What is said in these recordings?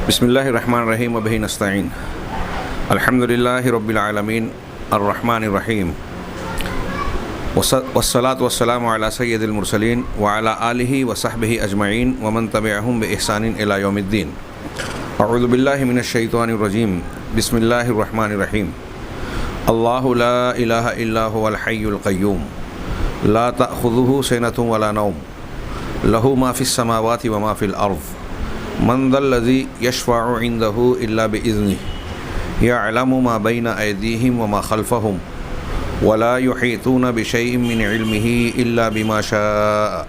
بسم اللہ الرحمن الرحیم وبہ نستعین الحمد للہ رب العالمین الرحمن الرحیم والصلاة والسلام علی سید المرسلین وعلی آلہ وصحبہ اجمعین ومن تبعہم بإحسان الی یوم الدین. اعوذ باللہ من الشیطان الرجیم. بسم اللہ الرحمن الرحیم. اللہ لا الہ الا هو الحی القیوم لا تأخذہ سنۃ ولا نوم لہ ما فی السماوات وما فی الارض من ذا الذی یشفع عنده الا بإذنہ یعلم ما بین ایدیہم وما خلفہم ولا یحیطون بشیء من علمہ الا بما شاء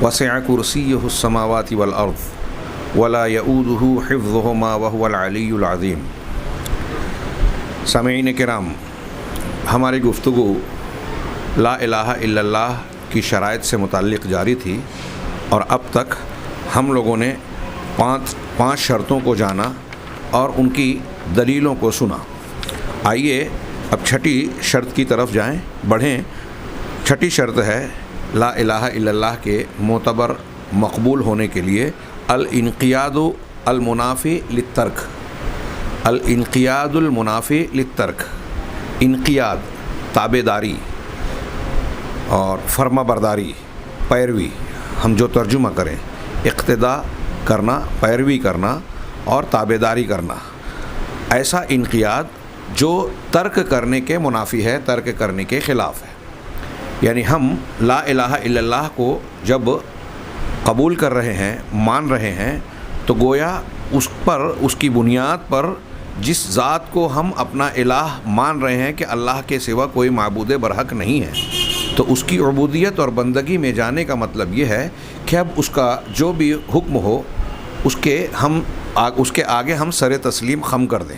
وسع کرسیہ السماوات والارض ولا یؤودہ حفظہما وہو العلی العظیم. سامعین کرام، ہماری گفتگو لا الہ الا اللہ کی شرائط سے متعلق جاری تھی اور اب تک ہم لوگوں نے پانچ شرطوں کو جانا اور ان کی دلیلوں کو سنا. آئیے اب چھٹی شرط کی طرف بڑھیں. چھٹی شرط ہے لا الہ الا اللہ کے معتبر مقبول ہونے کے لیے الانقیاد المنافی للترک. الانقیاد المنافی للترک. انقیاد تابع داری اور فرما برداری، پیروی، ہم جو ترجمہ کریں اقتداء کرنا، پیروی کرنا اور تابع داری کرنا. ایسا انقیاد جو ترک کرنے کے منافی ہے، ترک کرنے کے خلاف ہے. یعنی ہم لا الہ الا اللہ کو جب قبول کر رہے ہیں، مان رہے ہیں، تو گویا اس کی بنیاد پر جس ذات کو ہم اپنا الہ مان رہے ہیں کہ اللہ کے سوا کوئی معبود برحق نہیں ہے، تو اس کی عبودیت اور بندگی میں جانے کا مطلب یہ ہے کہ اب اس کا جو بھی حکم ہو اس کے آگے ہم سر تسلیم خم کر دیں،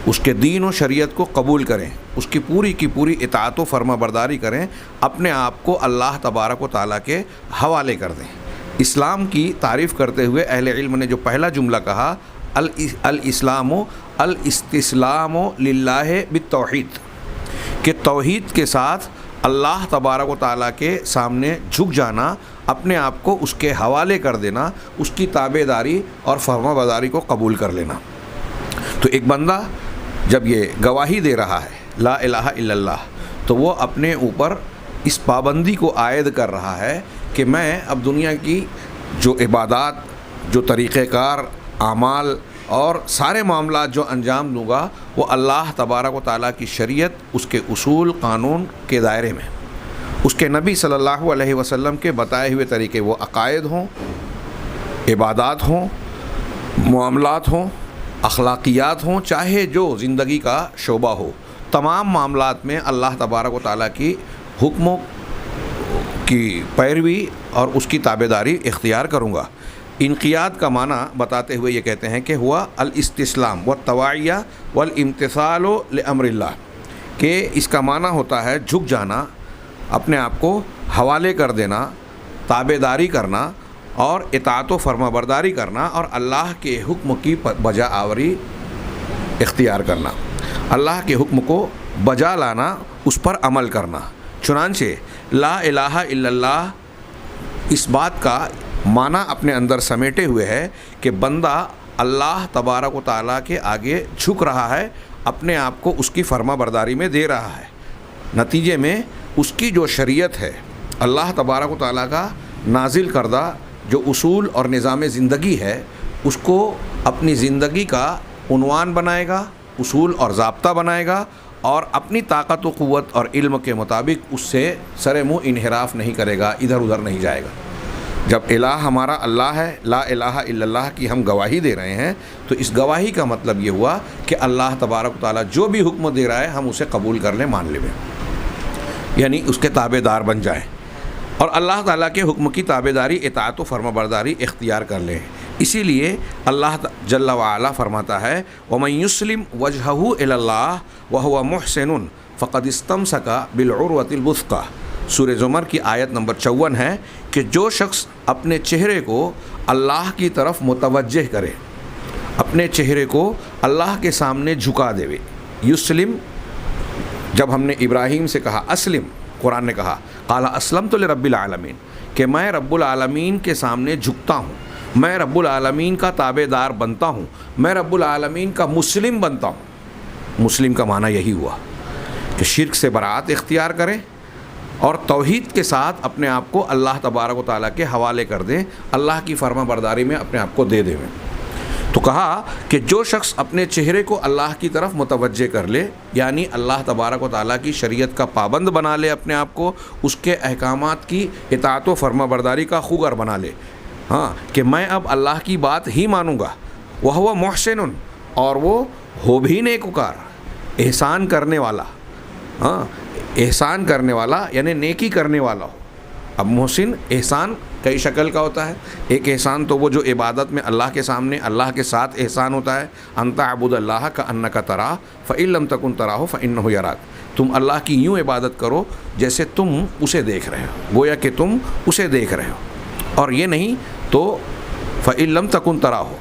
اس کے دین و شریعت کو قبول کریں، اس کی پوری اطاعت و فرما برداری کریں، اپنے آپ کو اللہ تبارک و تعالیٰ کے حوالے کر دیں. اسلام کی تعریف کرتے ہوئے اہل علم نے جو پہلا جملہ کہا الاسلام الاستسلام للہ بالتوحید، کہ توحید کے ساتھ اللہ تبارک و تعالیٰ کے سامنے جھک جانا، اپنے آپ کو اس کے حوالے کر دینا، اس کی تابع داری اور فرما برداری کو قبول کر لینا. تو ایک بندہ جب یہ گواہی دے رہا ہے لا الہ الا اللہ، تو وہ اپنے اوپر اس پابندی کو عائد کر رہا ہے کہ میں اب دنیا کی جو عبادات، جو طریقہ کار، اعمال اور سارے معاملات جو انجام دوں گا وہ اللہ تبارک و تعالیٰ کی شریعت، اس کے اصول قانون کے دائرے میں، اس کے نبی صلی اللہ علیہ وسلم کے بتائے ہوئے طریقے، وہ عقائد ہوں، عبادات ہوں، معاملات ہوں، اخلاقیات ہوں، چاہے جو زندگی کا شعبہ ہو، تمام معاملات میں اللہ تبارک و تعالیٰ کی حکموں کی پیروی اور اس کی تابع داری اختیار کروں گا. انقیاد کا معنی بتاتے ہوئے یہ کہتے ہیں کہ ہوا الاستسلام والطواعیہ والامتثال لامر اللہ، کہ اس کا معنی ہوتا ہے جھک جانا، اپنے آپ کو حوالے کر دینا، تابع داری کرنا اور اطاعت و فرما برداری کرنا اور اللہ کے حکم کی بجا آوری اختیار کرنا، اللہ کے حکم کو بجا لانا، اس پر عمل کرنا. چنانچہ لا الہ الا اللہ اس بات کا معنی اپنے اندر سمیٹے ہوئے ہے کہ بندہ اللہ تبارک و تعالیٰ کے آگے جھک رہا ہے، اپنے آپ کو اس کی فرما برداری میں دے رہا ہے. نتیجے میں اس کی جو شریعت ہے، اللہ تبارک و تعالیٰ کا نازل کردہ جو اصول اور نظام زندگی ہے، اس کو اپنی زندگی کا عنوان بنائے گا، اصول اور ضابطہ بنائے گا اور اپنی طاقت و قوت اور علم کے مطابق اس سے سر منہ انحراف نہیں کرے گا، ادھر ادھر نہیں جائے گا. جب الہ ہمارا اللہ ہے، لا الہ الا اللہ کی ہم گواہی دے رہے ہیں، تو اس گواہی کا مطلب یہ ہوا کہ اللہ تبارک و تعالیٰ جو بھی حکم دے رہا ہے ہم اسے قبول کر لیں، مان لیں، یعنی اس کے تابع دار بن جائیں اور اللہ تعالیٰ کے حکم کی تابع داری، اطاعت و فرما برداری اختیار کر لیں. اسی لیے اللہ جل وعلا فرماتا ہے وَمَن يُسْلِمْ وَجْهَهُ إِلَى اللَّهِ وَهُوَ مُحْسِنٌ فَقَدِ اسْتَمْسَكَ بِالْعُرْوَةِ الْوُثْقَىٰ. سورہ زمر کی آیت نمبر 54 ہے کہ جو شخص اپنے چہرے کو اللہ کی طرف متوجہ کرے، اپنے چہرے کو اللہ کے سامنے جھکا دے. یسلم، جب ہم نے ابراہیم سے کہا اسلم، قرآن نے کہا قال اسلمت لرب العالمین، کہ میں رب العالمین کے سامنے جھکتا ہوں. میں رب العالمین کا تابع دار بنتا ہوں، میں رب العالمین کا مسلم بنتا ہوں۔ مسلم کا معنی یہی ہوا کہ شرک سے برات اختیار کریں اور توحید کے ساتھ اپنے آپ کو اللہ تبارک و تعالیٰ کے حوالے کر دیں، اللہ کی فرما برداری میں اپنے آپ کو دے دیں۔ تو کہا کہ جو شخص اپنے چہرے کو اللہ کی طرف متوجہ کر لے، یعنی اللہ تبارک و تعالیٰ کی شریعت کا پابند بنا لے اپنے آپ کو، اس کے احکامات کی اطاعت و فرما برداری کا خوگر بنا لے، ہاں کہ میں اب اللہ کی بات ہی مانوں گا، وہ محسن، اور وہ ہو بھی نیکوکار، احسان کرنے والا، ہاں احسان کرنے والا یعنی نیکی کرنے والا ہو۔ اب محسن احسان کئی شکل کا ہوتا ہے۔ ایک احسان تو وہ جو عبادت میں اللہ کے سامنے اللہ کے ساتھ احسان ہوتا ہے، ان تعبد اللہ کأنک تراہ فإن لم تکن تراہ فإنہ یراک، تم اللہ کی یوں عبادت کرو جیسے تم اسے دیکھ رہے ہو، گویا کہ تم اسے دیکھ رہے ہو، اور یہ نہیں تو فإن لم تکن تراہ،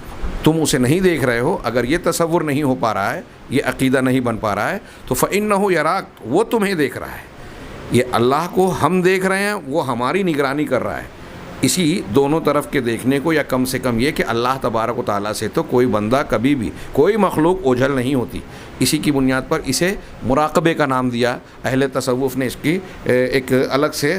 تم اسے نہیں دیکھ رہے ہو، اگر یہ تصور نہیں ہو پا رہا ہے، یہ عقیدہ نہیں بن پا رہا ہے، تو فإنہ یراک، وہ تمہیں دیکھ رہا ہے۔ یہ اللہ کو ہم دیکھ رہے ہیں، وہ ہماری نگرانی کر رہا ہے۔ اسی دونوں طرف کے دیکھنے کو، یا کم سے کم یہ کہ اللہ تبارک و تعالیٰ سے تو کوئی بندہ کبھی بھی، کوئی مخلوق اوجھل نہیں ہوتی، اسی کی بنیاد پر اسے مراقبے کا نام دیا۔ اہل تصوف نے اس کی ایک الگ سے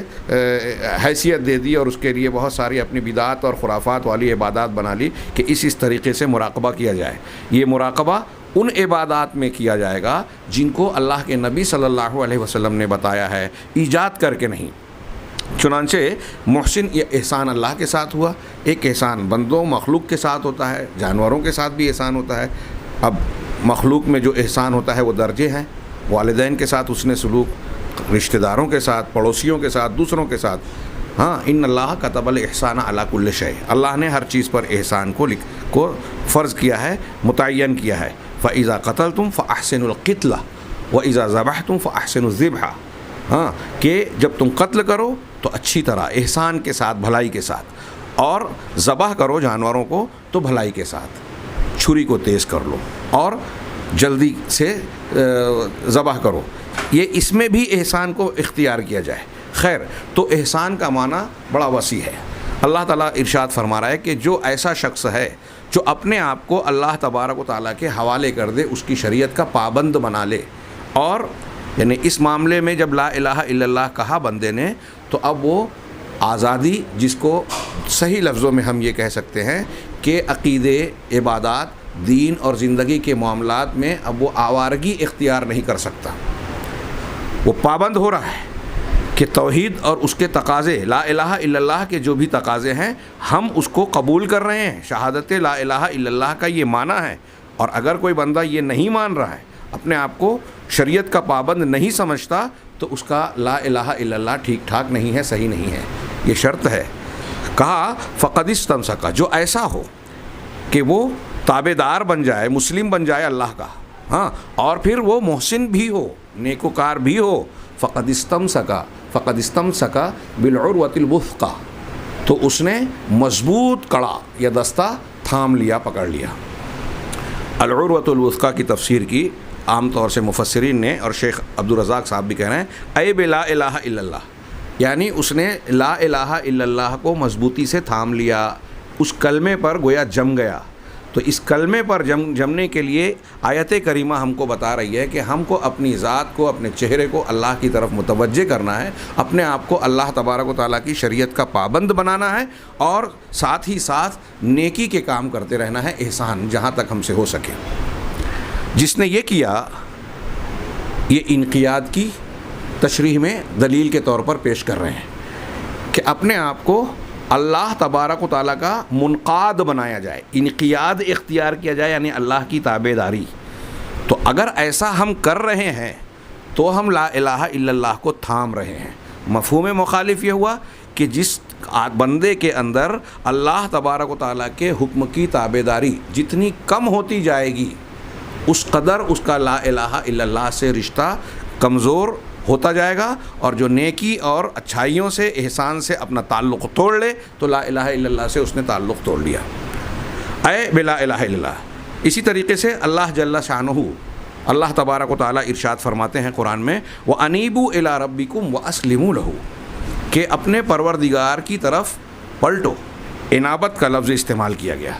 حیثیت دے دی اور اس کے لیے بہت ساری اپنی بدعات اور خرافات والی عبادات بنا لی کہ اس طریقے سے مراقبہ کیا جائے۔ یہ مراقبہ ان عبادات میں کیا جائے گا جن کو اللہ کے نبی صلی اللہ علیہ وسلم نے بتایا ہے، ایجاد کر کے نہیں۔ چنانچہ محسن یہ احسان اللہ کے ساتھ ہوا، ایک احسان بندوں مخلوق کے ساتھ ہوتا ہے، جانوروں کے ساتھ بھی احسان ہوتا ہے۔ اب مخلوق میں جو احسان ہوتا ہے وہ درجے ہیں، والدین کے ساتھ حسن سلوک، رشتہ داروں کے ساتھ، پڑوسیوں کے ساتھ، دوسروں کے ساتھ، ہاں ان اللہ کتب الاحسان علی کل شیء، اللہ نے ہر چیز پر احسان کو فرض کیا ہے، متعین کیا ہے۔ فَإِذَا قَتَلْتُمْ فَأَحْسِنُوا الْقِتْلَ وَإِذَا ذَبَحْتُمْ فَأَحْسِنُوا الذِّبْحَ، ہاں کہ جب تم قتل کرو تو اچھی طرح احسان کے ساتھ، بھلائی کے ساتھ، اور ذبح کرو جانوروں کو تو بھلائی کے ساتھ، چھری کو تیز کر لو اور جلدی سے ذبح کرو، یہ اس میں بھی احسان کو اختیار کیا جائے۔ خیر، تو احسان کا معنی بڑا وسیع ہے۔ اللہ تعالیٰ ارشاد فرما رہا ہے کہ جو ایسا شخص ہے جو اپنے آپ کو اللہ تبارک و تعالیٰ کے حوالے کر دے، اس کی شریعت کا پابند بنا لے، اور یعنی اس معاملے میں جب لا الہ الا اللہ کہا بندے نے، تو اب وہ آزادی، جس کو صحیح لفظوں میں ہم یہ کہہ سکتے ہیں کہ عقیدے، عبادات، دین اور زندگی کے معاملات میں اب وہ آوارگی اختیار نہیں کر سکتا۔ وہ پابند ہو رہا ہے کہ توحید اور اس کے تقاضے، لا الہ الا اللہ کے جو بھی تقاضے ہیں، ہم اس کو قبول کر رہے ہیں۔ شہادت لا الہ الا اللہ کا یہ معنی ہے، اور اگر کوئی بندہ یہ نہیں مان رہا ہے، اپنے آپ کو شریعت کا پابند نہیں سمجھتا، تو اس کا لا الہ الا اللہ ٹھیک ٹھاک نہیں ہے، صحیح نہیں ہے، یہ شرط ہے۔ کہا فقد استمسک، جو ایسا ہو کہ وہ تابع دار بن جائے، مسلم بن جائے اللہ کا، ہاں، اور پھر وہ محسن بھی ہو، نیکوکار بھی ہو، فقد استمسک بالعروۃ الوثقی، تو اس نے مضبوط کڑا یا دستہ تھام لیا، پکڑ لیا۔ العروۃ الوثقی کی تفسیر کی عام طور سے مفسرین نے، اور شیخ عبدالرزاق صاحب بھی کہہ رہے ہیں، اے بلا الہ الا اللہ، یعنی اس نے لا الہ الا اللہ کو مضبوطی سے تھام لیا، اس کلمے پر گویا جم گیا۔ تو اس کلمے پر جمنے کے لیے آیت کریمہ ہم کو بتا رہی ہے کہ ہم کو اپنی ذات کو، اپنے چہرے کو اللہ کی طرف متوجہ کرنا ہے، اپنے آپ کو اللہ تبارک و تعالیٰ کی شریعت کا پابند بنانا ہے، اور ساتھ ہی ساتھ نیکی کے کام کرتے رہنا ہے، احسان جہاں تک ہم سے ہو سکے۔ جس نے یہ کیا، یہ انقیاد کی تشریح میں دلیل کے طور پر پیش کر رہے ہیں کہ اپنے آپ کو اللہ تبارک و تعالیٰ کا منقاد بنایا جائے، انقیاد اختیار کیا جائے، یعنی اللہ کی تابع داری۔ تو اگر ایسا ہم کر رہے ہیں تو ہم لا الہ الا اللہ کو تھام رہے ہیں۔ مفہوم مخالف یہ ہوا کہ جس بندے کے اندر اللہ تبارک و تعالیٰ کے حکم کی تابع داری جتنی کم ہوتی جائے گی، اس قدر اس کا لا الہ الا اللہ سے رشتہ کمزور ہوتا جائے گا، اور جو نیکی اور اچھائیوں سے، احسان سے اپنا تعلق توڑ لے تو لا الہ الا اللہ سے اس نے تعلق توڑ لیا۔ اے بلا الہ الا اللہ۔ اسی طریقے سے اللہ جل شانہ، اللہ تبارک و تعالیٰ ارشاد فرماتے ہیں قرآن میں، وَأَنِيبُوا إِلَىٰ رَبِّكُمْ وَأَسْلِمُوا لَهُ، کہ اپنے پروردگار کی طرف پلٹو، انابت کا لفظ استعمال کیا گیا۔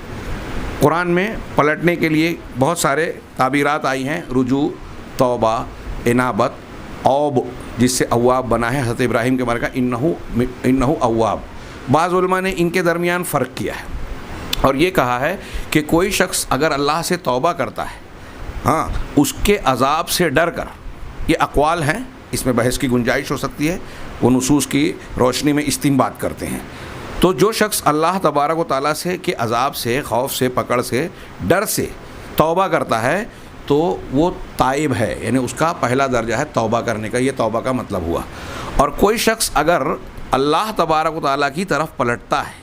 قرآن میں پلٹنے کے لیے بہت سارے تعبیرات آئی ہیں، رجوع، توبہ، انابت، اوب جس سے اواب بنا ہے، حضرت ابراہیم کے بارے کا انہو اواب۔ بعض علماء نے ان کے درمیان فرق کیا ہے اور یہ کہا ہے کہ کوئی شخص اگر اللہ سے توبہ کرتا ہے، ہاں، اس کے عذاب سے ڈر کر، یہ اقوال ہیں، اس میں بحث کی گنجائش ہو سکتی ہے، وہ نصوص کی روشنی میں استنباط کرتے ہیں۔ تو جو شخص اللہ تبارک و تعالیٰ سے کے عذاب سے، خوف سے، پکڑ سے، ڈر سے توبہ کرتا ہے تو وہ تائب ہے، یعنی اس کا پہلا درجہ ہے توبہ کرنے کا، یہ توبہ کا مطلب ہوا۔ اور کوئی شخص اگر اللہ تبارک و تعالیٰ کی طرف پلٹتا ہے،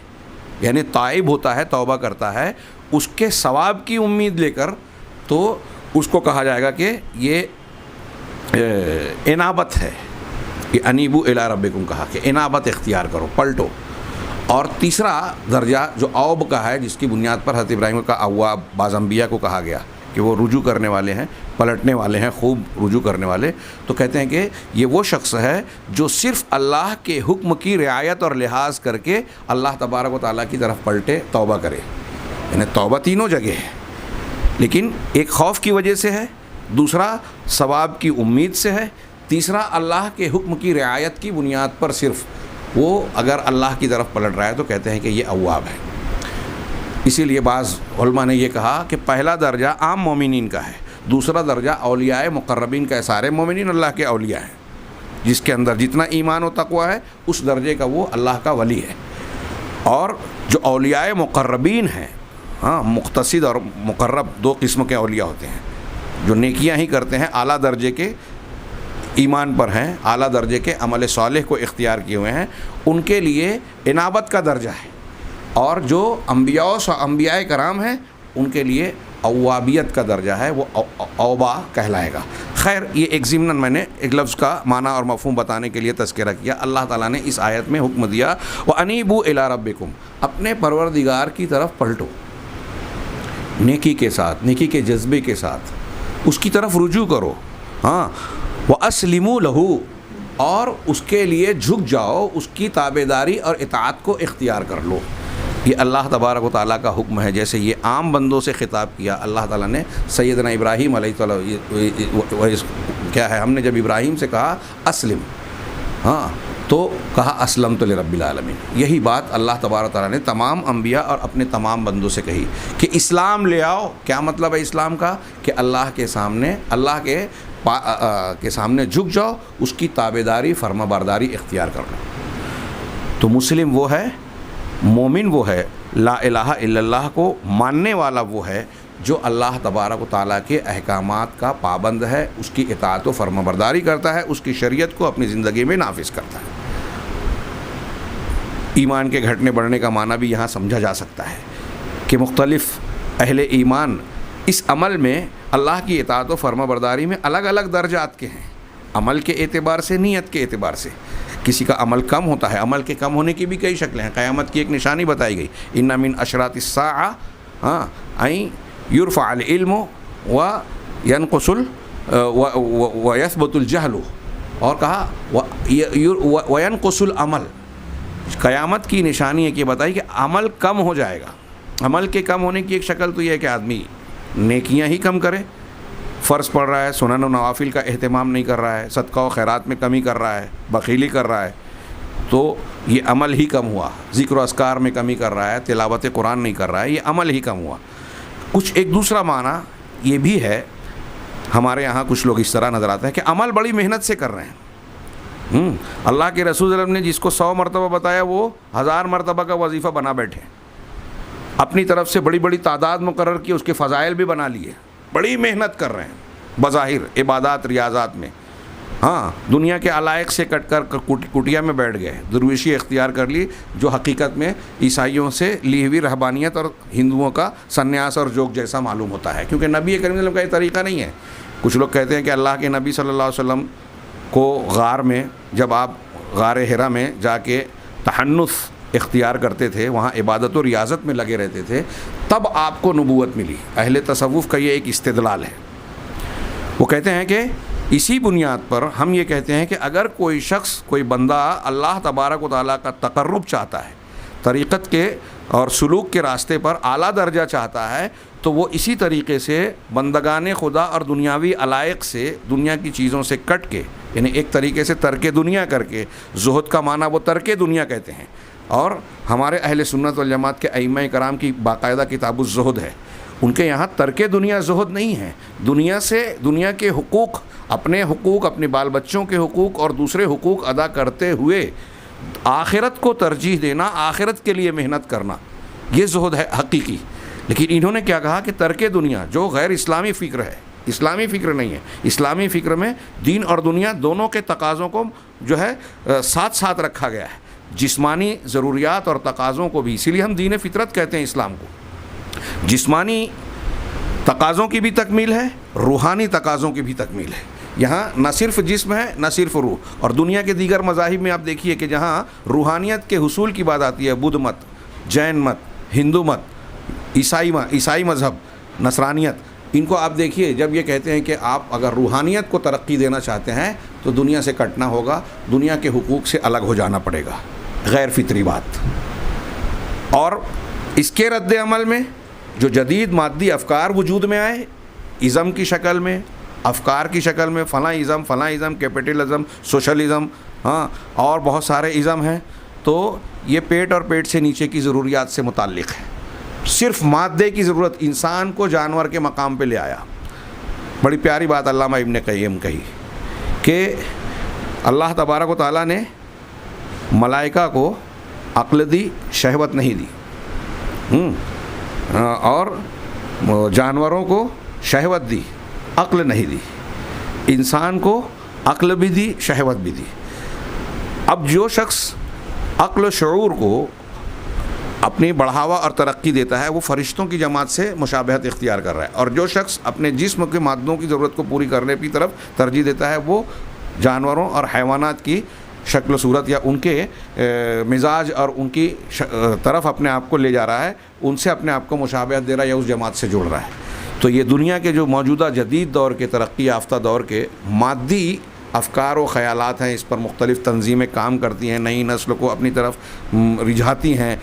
یعنی تائب ہوتا ہے، توبہ کرتا ہے، اس کے ثواب کی امید لے کر، تو اس کو کہا جائے گا کہ یہ انابت ہے، کہ انیبو الی ربکم کہا کہ انابت اختیار کرو، پلٹو۔ اور تیسرا درجہ جو اوب کا ہے، جس کی بنیاد پر حضرت ابراہیم کا اواب بعض انبیاء کو کہا گیا کہ وہ رجوع کرنے والے ہیں، پلٹنے والے ہیں، خوب رجوع کرنے والے، تو کہتے ہیں کہ یہ وہ شخص ہے جو صرف اللہ کے حکم کی رعایت اور لحاظ کر کے اللہ تبارک و تعالیٰ کی طرف پلٹے، توبہ کرے۔ یعنی توبہ تینوں جگہ ہے، لیکن ایک خوف کی وجہ سے ہے، دوسرا ثواب کی امید سے ہے، تیسرا اللہ کے حکم کی رعایت کی بنیاد پر صرف وہ اگر اللہ کی طرف پلٹ رہا ہے تو کہتے ہیں کہ یہ اواب ہے۔ اسی لیے بعض علماء نے یہ کہا کہ پہلا درجہ عام مومنین کا ہے، دوسرا درجہ اولیاء مقربین کا ہے، سارے مومنین اللہ کے اولیاء ہیں، جس کے اندر جتنا ایمان و تقوی ہے اس درجے کا وہ اللہ کا ولی ہے۔ اور جو اولیاء مقربین ہیں، ہاں، مقتصد اور مقرب دو قسم کے اولیاء ہوتے ہیں، جو نیکیاں ہی کرتے ہیں، اعلیٰ درجے کے ایمان پر ہیں، اعلیٰ درجے کے عمل صالح کو اختیار کیے ہوئے ہیں، ان کے لیے انابت کا درجہ ہے۔ اور جو انبیاء کرام ہیں ان کے لیے اوابیت کا درجہ ہے، وہ اوبا کہلائے گا۔ خیر، یہ ایک ضمناً میں نے ایک لفظ کا معنی اور مفہوم بتانے کے لیے تذکرہ کیا۔ اللہ تعالیٰ نے اس آیت میں حکم دیا وَأَنِيبُوا إِلَىٰ رَبِّكُمْ، اپنے پروردگار کی طرف پلٹو، نیکی کے ساتھ، نیکی کے جذبے کے ساتھ اس کی طرف رجوع کرو، ہاں، وَأَسْلِمُوا لَهُ، اور اس کے لیے جھک جاؤ، اس کی تابعداری اور اطاعت کو اختیار کر لو۔ یہ اللہ تبارک و تعالیٰ کا حکم ہے۔ جیسے یہ عام بندوں سے خطاب کیا، اللہ تعالیٰ نے سیدنا ابراہیم علیہ السلام، کیا ہے، ہم نے جب ابراہیم سے کہا اسلم، ہاں، تو کہا اسلمت لرب العالمین۔ یہی بات اللہ تبارک و تعالیٰ نے تمام انبیاء اور اپنے تمام بندوں سے کہی کہ اسلام لے آؤ۔ کیا مطلب ہے اسلام کا؟ کہ اللہ کے سامنے، اللہ کے سامنے جھک جاؤ، اس کی تابعداری، فرما برداری اختیار کر لو۔ تو مسلم وہ ہے، مومن وہ ہے، لا الہ الا اللہ کو ماننے والا وہ ہے جو اللہ تبارک و تعالیٰ کے احکامات کا پابند ہے، اس کی اطاعت و فرما برداری کرتا ہے، اس کی شریعت کو اپنی زندگی میں نافذ کرتا ہے۔ ایمان کے گھٹنے بڑھنے کا معنی بھی یہاں سمجھا جا سکتا ہے کہ مختلف اہل ایمان اس عمل میں، اللہ کی اطاعت و فرما برداری میں الگ الگ درجات کے ہیں، عمل کے اعتبار سے، نیت کے اعتبار سے۔ کسی کا عمل کم ہوتا ہے، عمل کے کم ہونے کی بھی کئی شکلیں ہیں۔ قیامت کی ایک نشانی بتائی گئی، ان من اشراط الساعہ ان یرفع العلم وینقص ویثبت الجہل، اور کہا وینقص العمل۔ قیامت کی نشانی ہے کہ بتائی کہ عمل کم ہو جائے گا۔ عمل کے کم ہونے کی ایک شکل تو یہ ہے کہ آدمی نیکیاں ہی کم کرے، فرض پڑھ رہا ہے، سنن و نوافل کا اہتمام نہیں کر رہا ہے، صدقہ و خیرات میں کمی کر رہا ہے، بخیلی کر رہا ہے، تو یہ عمل ہی کم ہوا۔ ذکر و اذکار میں کمی کر رہا ہے، تلاوت قرآن نہیں کر رہا ہے، یہ عمل ہی کم ہوا۔ کچھ ایک دوسرا معنی یہ بھی ہے، ہمارے یہاں کچھ لوگ اس طرح نظر آتے ہیں کہ عمل بڑی محنت سے کر رہے ہیں۔ اللہ کے رسول صلی اللہ علیہ وسلم نے جس کو 100 مرتبہ بتایا وہ 1000 مرتبہ کا وظیفہ بنا بیٹھے، اپنی طرف سے بڑی بڑی تعداد مقرر کی، اس کے فضائل بھی بنا لیے، بڑی محنت کر رہے ہیں بظاہر عبادات ریاضات میں، ہاں، دنیا کے علائق سے کٹ کر کٹیا میں بیٹھ گئے، درویشی اختیار کر لی، جو حقیقت میں عیسائیوں سے لی ہوئی رہبانیت اور ہندوؤں کا سنیاس اور جوگ جیسا معلوم ہوتا ہے، کیونکہ نبی کریم صلی اللہ علیہ وسلم کا یہ طریقہ نہیں ہے۔ کچھ لوگ کہتے ہیں کہ اللہ کے نبی صلی اللہ علیہ وسلم کو غار میں، جب آپ غار حرا میں جا کے تحنث اختیار کرتے تھے، وہاں عبادت و ریاضت میں لگے رہتے تھے، تب آپ کو نبوت ملی۔ اہل تصوف کا یہ ایک استدلال ہے، وہ کہتے ہیں کہ اسی بنیاد پر ہم یہ کہتے ہیں کہ اگر کوئی شخص، کوئی بندہ اللہ تبارک و تعالیٰ کا تقرب چاہتا ہے، طریقت کے اور سلوک کے راستے پر اعلیٰ درجہ چاہتا ہے تو وہ اسی طریقے سے بندگان خدا اور دنیاوی علائق سے، دنیا کی چیزوں سے کٹ کے، یعنی ایک طریقے سے ترک دنیا کر کے، زہد کا معنی وہ ترک دنیا کہتے ہیں، اور ہمارے اہل سنت والجماعت کے ائمہ کرام کی باقاعدہ کتاب الزہد ہے، ان کے یہاں ترک دنیا زہد نہیں ہے، دنیا سے، دنیا کے حقوق، اپنے حقوق، اپنے بال بچوں کے حقوق اور دوسرے حقوق ادا کرتے ہوئے آخرت کو ترجیح دینا، آخرت کے لیے محنت کرنا، یہ زہد ہے حقیقی۔ لیکن انہوں نے کیا کہا کہ ترک دنیا، جو غیر اسلامی فکر ہے، اسلامی فکر نہیں ہے، اسلامی فکر میں دین اور دنیا دونوں کے تقاضوں کو جو ہے ساتھ ساتھ رکھا گیا ہے، جسمانی ضروریات اور تقاضوں کو بھی، اسی لیے ہم دین فطرت کہتے ہیں اسلام کو۔ جسمانی تقاضوں کی بھی تکمیل ہے، روحانی تقاضوں کی بھی تکمیل ہے، یہاں نہ صرف جسم ہے نہ صرف روح۔ اور دنیا کے دیگر مذاہب میں آپ دیکھیے کہ جہاں روحانیت کے حصول کی بات آتی ہے، بدھ مت، جین مت، ہندو مت، عیسائی مذہب، نصرانیت، ان کو آپ دیکھیے جب یہ کہتے ہیں کہ آپ اگر روحانیت کو ترقی دینا چاہتے ہیں تو دنیا سے کٹنا ہوگا، دنیا کے حقوق سے الگ ہو جانا پڑے گا، غیر فطری بات۔ اور اس کے رد عمل میں جو جدید مادی افکار وجود میں آئے، ازم کی شکل میں، افکار کی شکل میں، فلاں ازم، کیپٹلزم، سوشلزم، ہاں، اور بہت سارے ازم ہیں، تو یہ پیٹ اور پیٹ سے نیچے کی ضروریات سے متعلق ہے، صرف مادے کی ضرورت، انسان کو جانور کے مقام پہ لے آیا۔ بڑی پیاری بات علامہ ابن قیم کہی کہ اللہ تبارک و تعالیٰ نے ملائکہ کو عقل دی، شہوت نہیں دی، اور جانوروں کو شہوت دی، عقل نہیں دی، انسان کو عقل بھی دی، شہوت بھی دی۔ اب جو شخص عقل و شعور کو اپنی بڑھاوا اور ترقی دیتا ہے وہ فرشتوں کی جماعت سے مشابہت اختیار کر رہا ہے، اور جو شخص اپنے جسم کے مادوں کی ضرورت کو پوری کرنے کی طرف ترجیح دیتا ہے وہ جانوروں اور حیوانات کی شکل و صورت یا ان کے مزاج اور ان کی طرف اپنے آپ کو لے جا رہا ہے، ان سے اپنے آپ کو مشابہت دے رہا ہے یا اس جماعت سے جوڑ رہا ہے۔ تو یہ دنیا کے جو موجودہ جدید دور کے ترقی یافتہ دور کے مادی افکار و خیالات ہیں، اس پر مختلف تنظیمیں کام کرتی ہیں، نئی نسل کو اپنی طرف رجھاتی ہیں،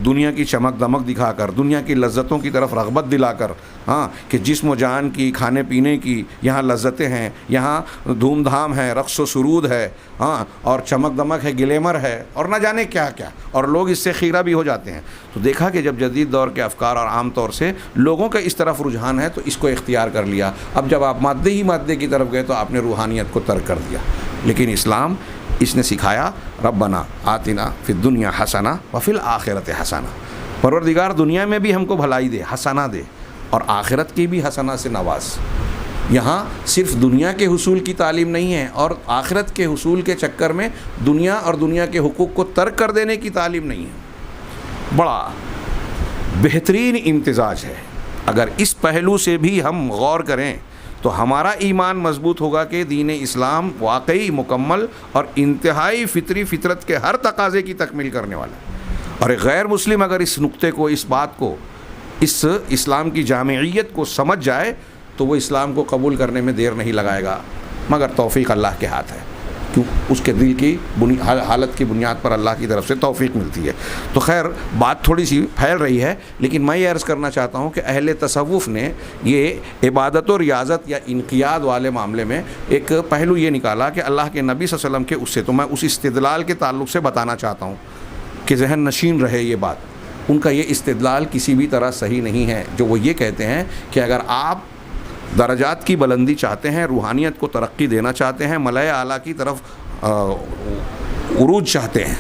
دنیا کی چمک دمک دکھا کر، دنیا کی لذتوں کی طرف رغبت دلا کر، ہاں، کہ جسم و جان کی، کھانے پینے کی یہاں لذتیں ہیں، یہاں دھوم دھام ہے، رقص و سرود ہے، ہاں، اور چمک دمک ہے، گلیمر ہے، اور نہ جانے کیا کیا، اور لوگ اس سے خیرہ بھی ہو جاتے ہیں۔ تو دیکھا کہ جب جدید دور کے افکار اور عام طور سے لوگوں کا اس طرف رجحان ہے تو اس کو اختیار کر لیا۔ اب جب آپ مادے کی طرف گئے تو آپ نے روحانیت کو ترک کر دیا۔ لیکن اسلام، اس نے سکھایا ربنا آتنا فی الدنیا حسنہ وفی الآخرۃ حسنہ، پروردگار دنیا میں بھی ہم کو بھلائی دے، حسنہ دے، اور آخرت کی بھی حسنہ سے نواز۔ یہاں صرف دنیا کے حصول کی تعلیم نہیں ہے، اور آخرت کے حصول کے چکر میں دنیا اور دنیا کے حقوق کو ترک کر دینے کی تعلیم نہیں ہے۔ بڑا بہترین امتزاج ہے۔ اگر اس پہلو سے بھی ہم غور کریں تو ہمارا ایمان مضبوط ہوگا کہ دین اسلام واقعی مکمل اور انتہائی فطری فطرت کے ہر تقاضے کی تکمیل کرنے والا ہے۔ اور ایک غیر مسلم اگر اس نقطے کو، اس بات کو، اس اسلام کی جامعیت کو سمجھ جائے تو وہ اسلام کو قبول کرنے میں دیر نہیں لگائے گا، مگر توفیق اللہ کے ہاتھ ہے، کیوں اس کے دل کی حالت کی بنیاد پر اللہ کی طرف سے توفیق ملتی ہے۔ تو خیر بات تھوڑی سی پھیل رہی ہے، لیکن میں یہ عرض کرنا چاہتا ہوں کہ اہل تصوف نے یہ عبادت و ریاضت یا انقیاد والے معاملے میں ایک پہلو یہ نکالا کہ اللہ کے نبی صلی اللہ علیہ وسلم کے اس سے، تو میں اس استدلال کے تعلق سے بتانا چاہتا ہوں کہ ذہن نشین رہے یہ بات، ان کا یہ استدلال کسی بھی طرح صحیح نہیں ہے، جو وہ یہ کہتے ہیں کہ اگر آپ درجات کی بلندی چاہتے ہیں، روحانیت کو ترقی دینا چاہتے ہیں، ملائے اعلیٰ کی طرف عروج چاہتے ہیں،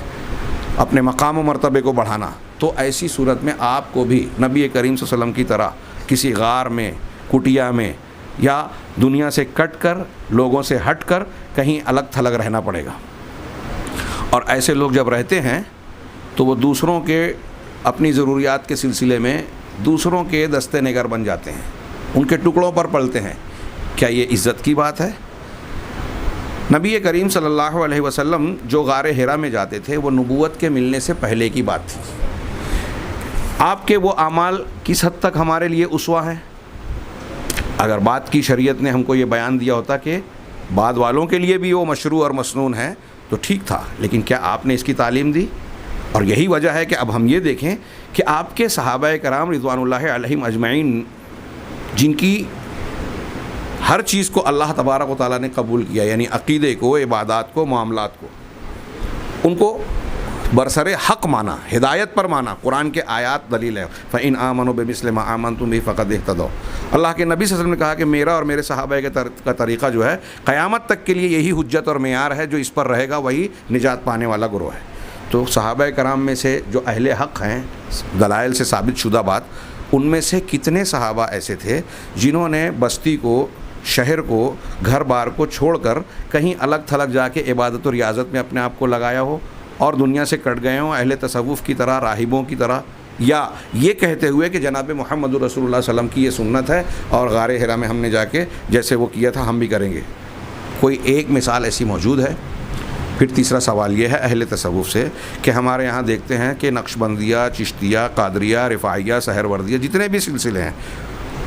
اپنے مقام و مرتبے کو بڑھانا، تو ایسی صورت میں آپ کو بھی نبی کریم صلی اللہ علیہ وسلم کی طرح کسی غار میں، کٹیا میں، یا دنیا سے کٹ کر، لوگوں سے ہٹ کر کہیں الگ تھلگ رہنا پڑے گا۔ اور ایسے لوگ جب رہتے ہیں تو وہ دوسروں کے، اپنی ضروریات کے سلسلے میں دوسروں کے دستے نگر بن جاتے ہیں، ان کے ٹکڑوں پر پلتے ہیں۔ کیا یہ عزت کی بات ہے؟ نبی کریم صلی اللہ علیہ وسلم جو غار حرا میں جاتے تھے وہ نبوت کے ملنے سے پہلے کی بات تھی۔ آپ کے وہ اعمال کس حد تک ہمارے لیے اسوہ ہیں؟ اگر بات کی شریعت نے ہم کو یہ بیان دیا ہوتا کہ بعد والوں کے لیے بھی وہ مشروع اور مسنون ہے تو ٹھیک تھا، لیکن کیا آپ نے اس کی تعلیم دی؟ اور یہی وجہ ہے کہ اب ہم یہ دیکھیں کہ آپ کے صحابہ کرام رضوان اللہ علیہم اجمعین، جن کی ہر چیز کو اللہ تبارک و تعالیٰ نے قبول کیا، یعنی عقیدے کو، عبادات کو، معاملات کو، ان کو برسر حق مانا، ہدایت پر مانا۔ قرآن کے آیات دلیل ہے، فَإِنْ آمَنُوا بِمِثْلِ مَا آمَنْتُمْ بِهِ فَقَدِ اهْتَدَوْا۔ اللہ کے نبی صلی اللہ علیہ وسلم نے کہا کہ میرا اور میرے صحابہ کا طریقہ جو ہے قیامت تک کے لیے یہی حجت اور معیار ہے، جو اس پر رہے گا وہی نجات پانے والا گروہ ہے۔ تو صحابہ کرام میں سے جو اہل حق ہیں، دلائل سے ثابت شدہ بات، ان میں سے کتنے صحابہ ایسے تھے جنہوں نے بستی کو، شہر کو، گھر بار کو چھوڑ کر کہیں الگ تھلگ جا کے عبادت و ریاضت میں اپنے آپ کو لگایا ہو اور دنیا سے کٹ گئے ہوں، اہل تصوف کی طرح، راہبوں کی طرح، یا یہ کہتے ہوئے کہ جناب محمد رسول اللہ صلی اللہ علیہ وسلم کی یہ سنت ہے اور غار حرا میں ہم نے جا کے جیسے وہ کیا تھا ہم بھی کریں گے۔ کوئی ایک مثال ایسی موجود ہے؟ پھر تیسرا سوال یہ ہے اہل تصوف سے کہ ہمارے یہاں دیکھتے ہیں کہ نقشبندیہ، چشتیہ، قادریہ، رفاعیہ، سہروردیہ، جتنے بھی سلسلے ہیں،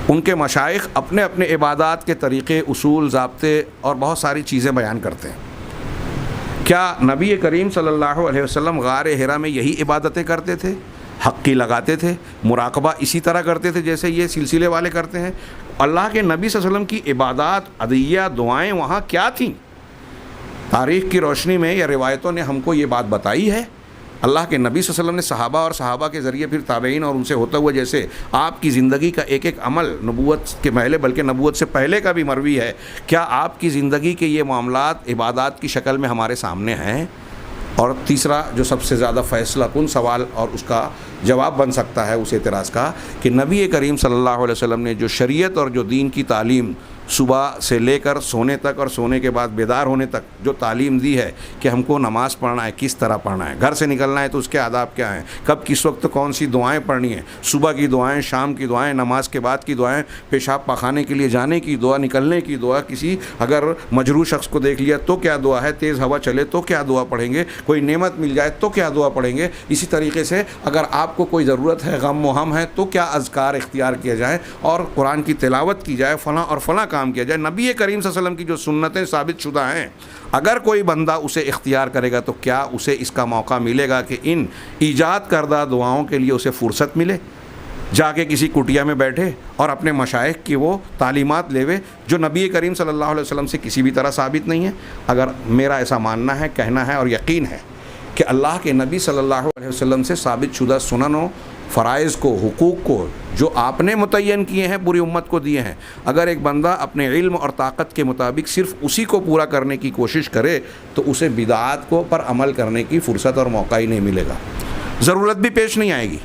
ان کے مشائخ اپنے اپنے عبادات کے طریقے، اصول، ضابطے اور بہت ساری چیزیں بیان کرتے ہیں۔ کیا نبی کریم صلی اللہ علیہ وسلم غار حرا میں یہی عبادتیں کرتے تھے؟ حق کی لگاتے تھے؟ مراقبہ اسی طرح کرتے تھے جیسے یہ سلسلے والے کرتے ہیں؟ اللہ کے نبی صلی اللہ علیہ وسلم کی عبادات، ادعیہ، دعائیں وہاں کیا تھیں؟ تاریخ کی روشنی میں یا روایتوں نے ہم کو یہ بات بتائی ہے؟ اللہ کے نبی صلی اللہ علیہ وسلم نے صحابہ اور صحابہ کے ذریعے پھر تابعین اور ان سے ہوتا ہوا جیسے آپ کی زندگی کا ایک ایک عمل نبوت کے پہلے بلکہ نبوت سے پہلے کا بھی مروی ہے، کیا آپ کی زندگی کے یہ معاملات عبادات کی شکل میں ہمارے سامنے ہیں؟ اور تیسرا جو سب سے زیادہ فیصلہ کن سوال اور اس کا جواب بن سکتا ہے اس اعتراض کا، کہ نبی کریم صلی اللہ علیہ وسلم نے جو شریعت اور جو دین کی تعلیم صبح سے لے کر سونے تک اور سونے کے بعد بیدار ہونے تک جو تعلیم دی ہے کہ ہم کو نماز پڑھنا ہے، کس طرح پڑھنا ہے، گھر سے نکلنا ہے تو اس کے آداب کیا ہیں، کب کس وقت کون سی دعائیں پڑھنی ہیں، صبح کی دعائیں، شام کی دعائیں، نماز کے بعد کی دعائیں، پیشاب پاخانے کے لیے جانے کی دعا، نکلنے کی دعا، کسی اگر مجروح شخص کو دیکھ لیا تو کیا دعا ہے، تیز ہوا چلے تو کیا دعا پڑھیں گے، کوئی نعمت مل جائے تو کیا دعا پڑھیں گے، اسی طریقے سے اگر آپ کو کوئی ضرورت ہے، غم و ہم ہے تو کیا اذکار اختیار کیے جائیں اور قرآن کی تلاوت کی جائے، فلاں اور فلاں کام کیا جائے۔ نبی کریم صلی اللہ علیہ وسلم کی جو سنتیں ثابت شدہ ہیں، اگر کوئی بندہ اسے اختیار کرے گا تو کیا اسے اس کا موقع ملے گا کہ ان ایجاد کردہ دعاؤں کے لیے اسے فرصت ملے، جا کے کسی کٹیا میں بیٹھے اور اپنے مشائخ کی وہ تعلیمات لیوے جو نبی کریم صلی اللہ علیہ وسلم سے کسی بھی طرح ثابت نہیں ہے؟ اگر میرا ایسا ماننا ہے، کہنا ہے اور یقین ہے کہ اللہ کے نبی صلی اللہ علیہ وسلم سے ثابت شدہ سننوں، فرائض کو، حقوق کو جو آپ نے متعین کیے ہیں، پوری امت کو دیے ہیں، اگر ایک بندہ اپنے علم اور طاقت کے مطابق صرف اسی کو پورا کرنے کی کوشش کرے تو اسے بدعات کو پر عمل کرنے کی فرصت اور موقع ہی نہیں ملے گا، ضرورت بھی پیش نہیں آئے گی۔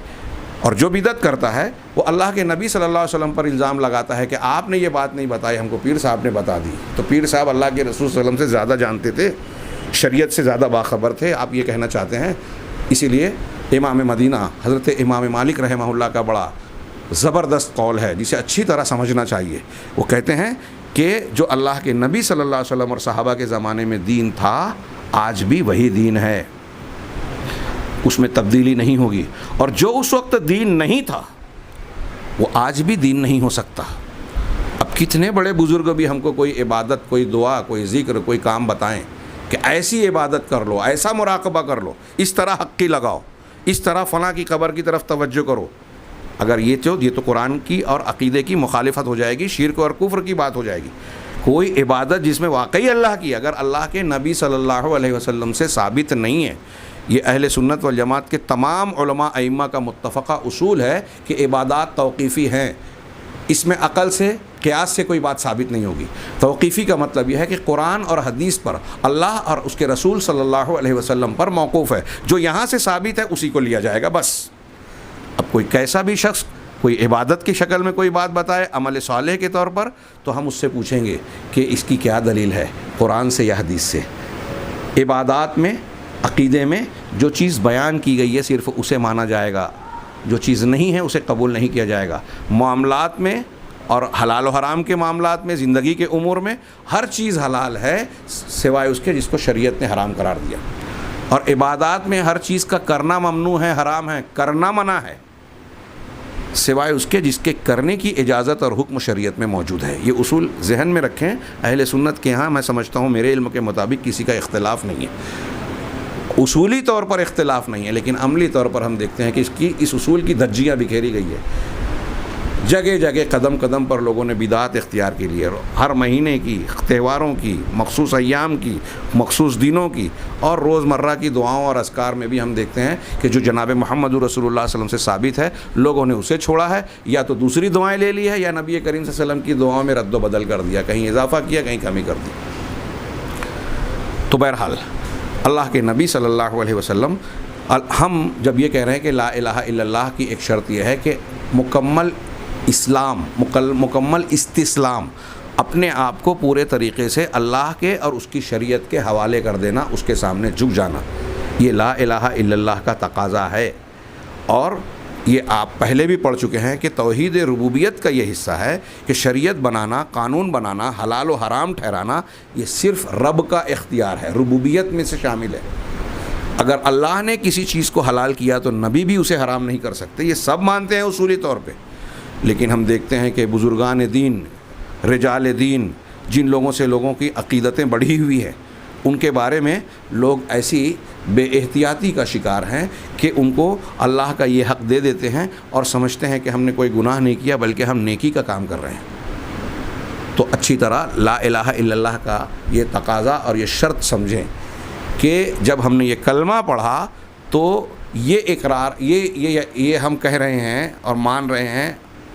اور جو بدعت کرتا ہے وہ اللہ کے نبی صلی اللہ علیہ وسلم پر الزام لگاتا ہے کہ آپ نے یہ بات نہیں بتائی، ہم کو پیر صاحب نے بتا دی۔ تو پیر صاحب اللہ کے رسول صلی اللہ علیہ وسلم سے زیادہ جانتے تھے، شریعت سے زیادہ باخبر تھے، آپ یہ کہنا چاہتے ہیں؟ اسی لیے امام مدینہ حضرت امام مالک رحمہ اللہ کا بڑا زبردست قول ہے جسے اچھی طرح سمجھنا چاہیے۔ وہ کہتے ہیں کہ جو اللہ کے نبی صلی اللہ علیہ وسلم اور صحابہ کے زمانے میں دین تھا، آج بھی وہی دین ہے، اس میں تبدیلی نہیں ہوگی، اور جو اس وقت دین نہیں تھا وہ آج بھی دین نہیں ہو سکتا۔ اب کتنے بڑے بزرگ بھی ہم کو کوئی عبادت، کوئی دعا، کوئی ذکر، کوئی کام بتائیں کہ ایسی عبادت کر لو، ایسا مراقبہ کر لو، اس طرح حق کی لگاؤ، اس طرح فلاں کی قبر کی طرف توجہ کرو، اگر یہ تو قرآن کی اور عقیدے کی مخالفت ہو جائے گی، شرک اور کفر کی بات ہو جائے گی۔ کوئی عبادت جس میں واقعی اللہ کی، اگر اللہ کے نبی صلی اللہ علیہ وسلم سے ثابت نہیں ہے، یہ اہل سنت والجماعت کے تمام علماء ائمہ کا متفقہ اصول ہے کہ عبادات توقیفی ہیں، اس میں عقل سے، قیاس سے کوئی بات ثابت نہیں ہوگی۔ توقیفی کا مطلب یہ ہے کہ قرآن اور حدیث پر، اللہ اور اس کے رسول صلی اللہ علیہ وسلم پر موقوف ہے، جو یہاں سے ثابت ہے اسی کو لیا جائے گا بس۔ اب کوئی کیسا بھی شخص کوئی عبادت کی شکل میں کوئی بات بتائے عمل صالح کے طور پر، تو ہم اس سے پوچھیں گے کہ اس کی کیا دلیل ہے، قرآن سے یا حدیث سے۔ عبادات میں، عقیدے میں جو چیز بیان کی گئی ہے صرف اسے مانا جائے گا، جو چیز نہیں ہے اسے قبول نہیں کیا جائے گا۔ معاملات میں اور حلال و حرام کے معاملات میں، زندگی کے امور میں ہر چیز حلال ہے سوائے اس کے جس کو شریعت نے حرام قرار دیا، اور عبادات میں ہر چیز کا کرنا ممنوع ہے، حرام ہے، کرنا منع ہے سوائے اس کے جس کے کرنے کی اجازت اور حکم شریعت میں موجود ہے۔ یہ اصول ذہن میں رکھیں۔ اہل سنت کے ہاں میں سمجھتا ہوں میرے علم کے مطابق کسی کا اختلاف نہیں ہے۔ اصولی طور پر اختلاف نہیں ہے، لیکن عملی طور پر ہم دیکھتے ہیں کہ اس اصول کی دھجیاں بکھیری گئی ہے۔ جگہ جگہ قدم قدم پر لوگوں نے بدعات اختیار کے لیے، ہر مہینے کی، تہواروں کی، مخصوص ایام کی، مخصوص دنوں کی، اور روزمرہ کی دعاؤں اور اذکار میں بھی ہم دیکھتے ہیں کہ جو جناب محمد رسول اللہ صلی اللہ علیہ وسلم سے ثابت ہے، لوگوں نے اسے چھوڑا ہے، یا تو دوسری دعائیں لے لی ہے، یا نبی کریم صلی اللہ علیہ وسلم کی دعاؤں میں رد و بدل کر دیا، کہیں اضافہ کیا، کہیں کمی کر دی۔ تو بہرحال اللہ کے نبی صلی اللہ علیہ وسلم، ہم جب یہ کہہ رہے ہیں کہ لا الہ الا اللہ کی ایک شرط یہ ہے کہ مکمل اسلام، مکمل استسلام، اپنے آپ کو پورے طریقے سے اللہ کے اور اس کی شریعت کے حوالے کر دینا، اس کے سامنے جھک جانا، یہ لا الہ الا اللہ کا تقاضا ہے۔ اور یہ آپ پہلے بھی پڑھ چکے ہیں کہ توحید ربوبیت کا یہ حصہ ہے کہ شریعت بنانا، قانون بنانا، حلال و حرام ٹھہرانا، یہ صرف رب کا اختیار ہے، ربوبیت میں سے شامل ہے۔ اگر اللہ نے کسی چیز کو حلال کیا تو نبی بھی اسے حرام نہیں کر سکتے، یہ سب مانتے ہیں اصولی طور پہ۔ لیکن ہم دیکھتے ہیں کہ بزرگان دین، رجال دین، جن لوگوں سے لوگوں کی عقیدتیں بڑھی ہوئی ہیں، ان کے بارے میں لوگ ایسی بے احتیاطی کا شکار ہیں کہ ان کو اللہ کا یہ حق دے دیتے ہیں اور سمجھتے ہیں کہ ہم نے کوئی گناہ نہیں کیا بلکہ ہم نیکی کا کام کر رہے ہیں۔ تو اچھی طرح لا الہ الا اللہ کا یہ تقاضا اور یہ شرط سمجھیں کہ جب ہم نے یہ کلمہ پڑھا تو یہ اقرار، یہ ہم کہہ رہے ہیں اور مان رہے ہیں،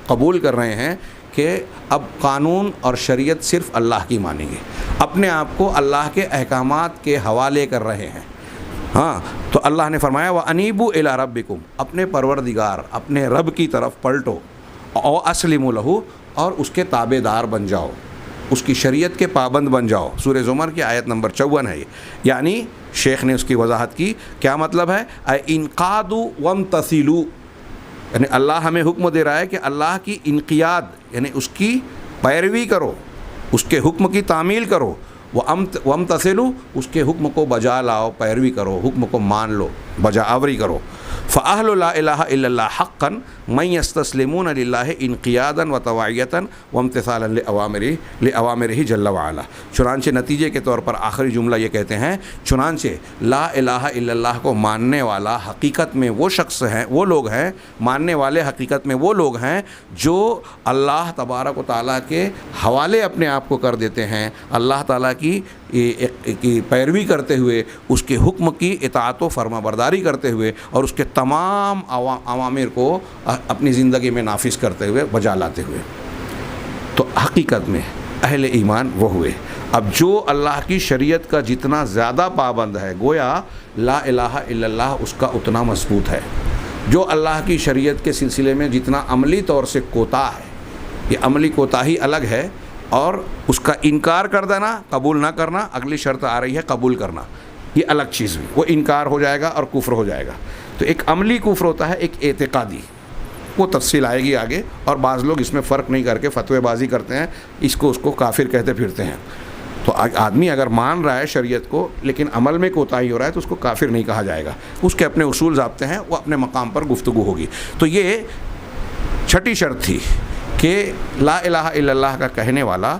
قبول کر رہے ہیں کہ اب قانون اور شریعت صرف اللہ کی مانیں گے، اپنے آپ کو اللہ کے احکامات کے حوالے کر رہے ہیں۔ ہاں، تو اللہ نے فرمایا وَأَنِيبُوا إِلَىٰ رَبِّكُمْ، اپنے پروردگار، اپنے رب کی طرف پلٹو، اور أَسْلِمُوا لَهُ، اور اس کے تابع دار بن جاؤ، اس کی شریعت کے پابند بن جاؤ۔ سورہ زمر کی آیت نمبر 54 ہے یہ، یعنی شیخ نے اس کی وضاحت کی، کیا مطلب ہے؟ انقادوا وامتثلوا، یعنی اللہ ہمیں حکم دے رہا ہے کہ اللہ کی انقیاد، یعنی اس کی پیروی کرو، اس کے حکم کی تعمیل کرو، وامتثلوا، اس کے حکم کو بجا لاؤ، پیروی کرو، حکم کو مان لو، بجا آوری کرو۔ فَأَهْلُ لَا إِلَٰهَ إِلَّا اللَّهُ حَقًّا مَن يَسْتَسْلِمُونَ لِلَّهِ انقيادًا وتوعية وامتثالا لأوامره جل وعلا۔ چنانچہ نتیجے کے طور پر آخری جملہ یہ کہتے ہیں، چنانچہ لا الہ الا اللہ کو ماننے والا حقیقت میں وہ شخص ہیں، وہ لوگ ہیں، ماننے والے حقیقت میں وہ لوگ ہیں جو اللہ تبارک و تعالیٰ کے حوالے اپنے آپ کو کر دیتے ہیں، اللہ تعالیٰ کی پیروی کرتے ہوئے، اس کے حکم کی اطاعت و فرما برداری کرتے ہوئے، اور اس کے تمام اوامر کو اپنی زندگی میں نافذ کرتے ہوئے، بجا لاتے ہوئے۔ تو حقیقت میں اہل ایمان وہ ہوئے۔ اب جو اللہ کی شریعت کا جتنا زیادہ پابند ہے، گویا لا الہ الا اللہ اس کا اتنا مضبوط ہے۔ جو اللہ کی شریعت کے سلسلے میں جتنا عملی طور سے کوتاہ ہے، یہ عملی کوتاہی الگ ہے، اور اس کا انکار کر دینا، قبول نہ کرنا، اگلی شرط آ رہی ہے قبول کرنا، یہ الگ چیز ہوئی، وہ انکار ہو جائے گا اور کفر ہو جائے گا۔ تو ایک عملی کفر ہوتا ہے، ایک اعتقادی، وہ تفصیل آئے گی آگے، اور بعض لوگ اس میں فرق نہیں کر کے فتوی بازی کرتے ہیں، اس کو کافر کہتے پھرتے ہیں۔ تو آدمی اگر مان رہا ہے شریعت کو لیکن عمل میں کوتاہی ہو رہا ہے تو اس کو کافر نہیں کہا جائے گا، اس کے اپنے اصول ضابطے ہیں، وہ اپنے مقام پر گفتگو ہوگی۔ تو یہ چھٹی شرط تھی کہ لا الہ الا اللہ کا کہنے والا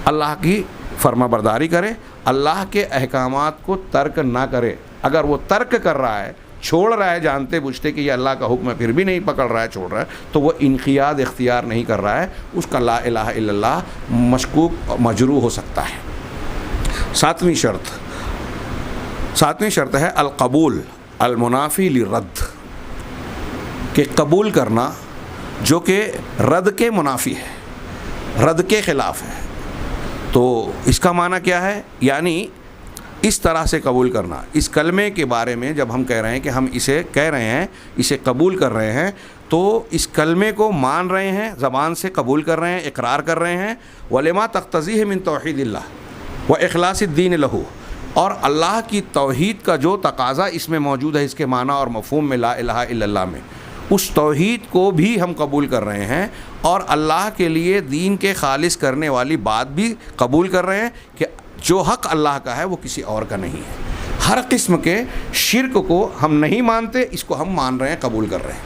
اللہ کی فرما برداری کرے، اللہ کے احکامات کو ترک نہ کرے۔ اگر وہ ترک کر رہا ہے، چھوڑ رہا ہے جانتے بوجھتے کہ یہ اللہ کا حکم ہے، پھر بھی نہیں پکڑ رہا ہے، چھوڑ رہا ہے، تو وہ انقیاد اختیار نہیں کر رہا ہے، اس کا لا الہ الا اللہ مشکوک اور مجروح ہو سکتا ہے۔ ساتویں شرط ہے القبول المنافی للرد، کہ قبول کرنا جو کہ رد کے منافی ہے، رد کے خلاف ہے۔ تو اس کا معنی کیا ہے؟ یعنی اس طرح سے قبول کرنا، اس کلمے کے بارے میں جب ہم کہہ رہے ہیں کہ ہم اسے کہہ رہے ہیں، اسے قبول کر رہے ہیں، تو اس کلمے کو مان رہے ہیں، زبان سے قبول کر رہے ہیں، اقرار کر رہے ہیں، وَلِمَا تَقْتَضِيهِ مِن تَوْحِيدِ اللَّهِ وَإِخْلَاصِ الدِّينِ لَهُ، اور اللہ کی توحید کا جو تقاضا اس میں موجود ہے، اس کے معنی اور مفہوم میں لا الہ الا اللہ میں، اس توحید کو بھی ہم قبول کر رہے ہیں، اور اللہ کے لیے دین کے خالص کرنے والی بات بھی قبول کر رہے ہیں کہ جو حق اللہ کا ہے وہ کسی اور کا نہیں ہے۔ ہر قسم کے شرک کو ہم نہیں مانتے، اس کو ہم مان رہے ہیں، قبول کر رہے ہیں۔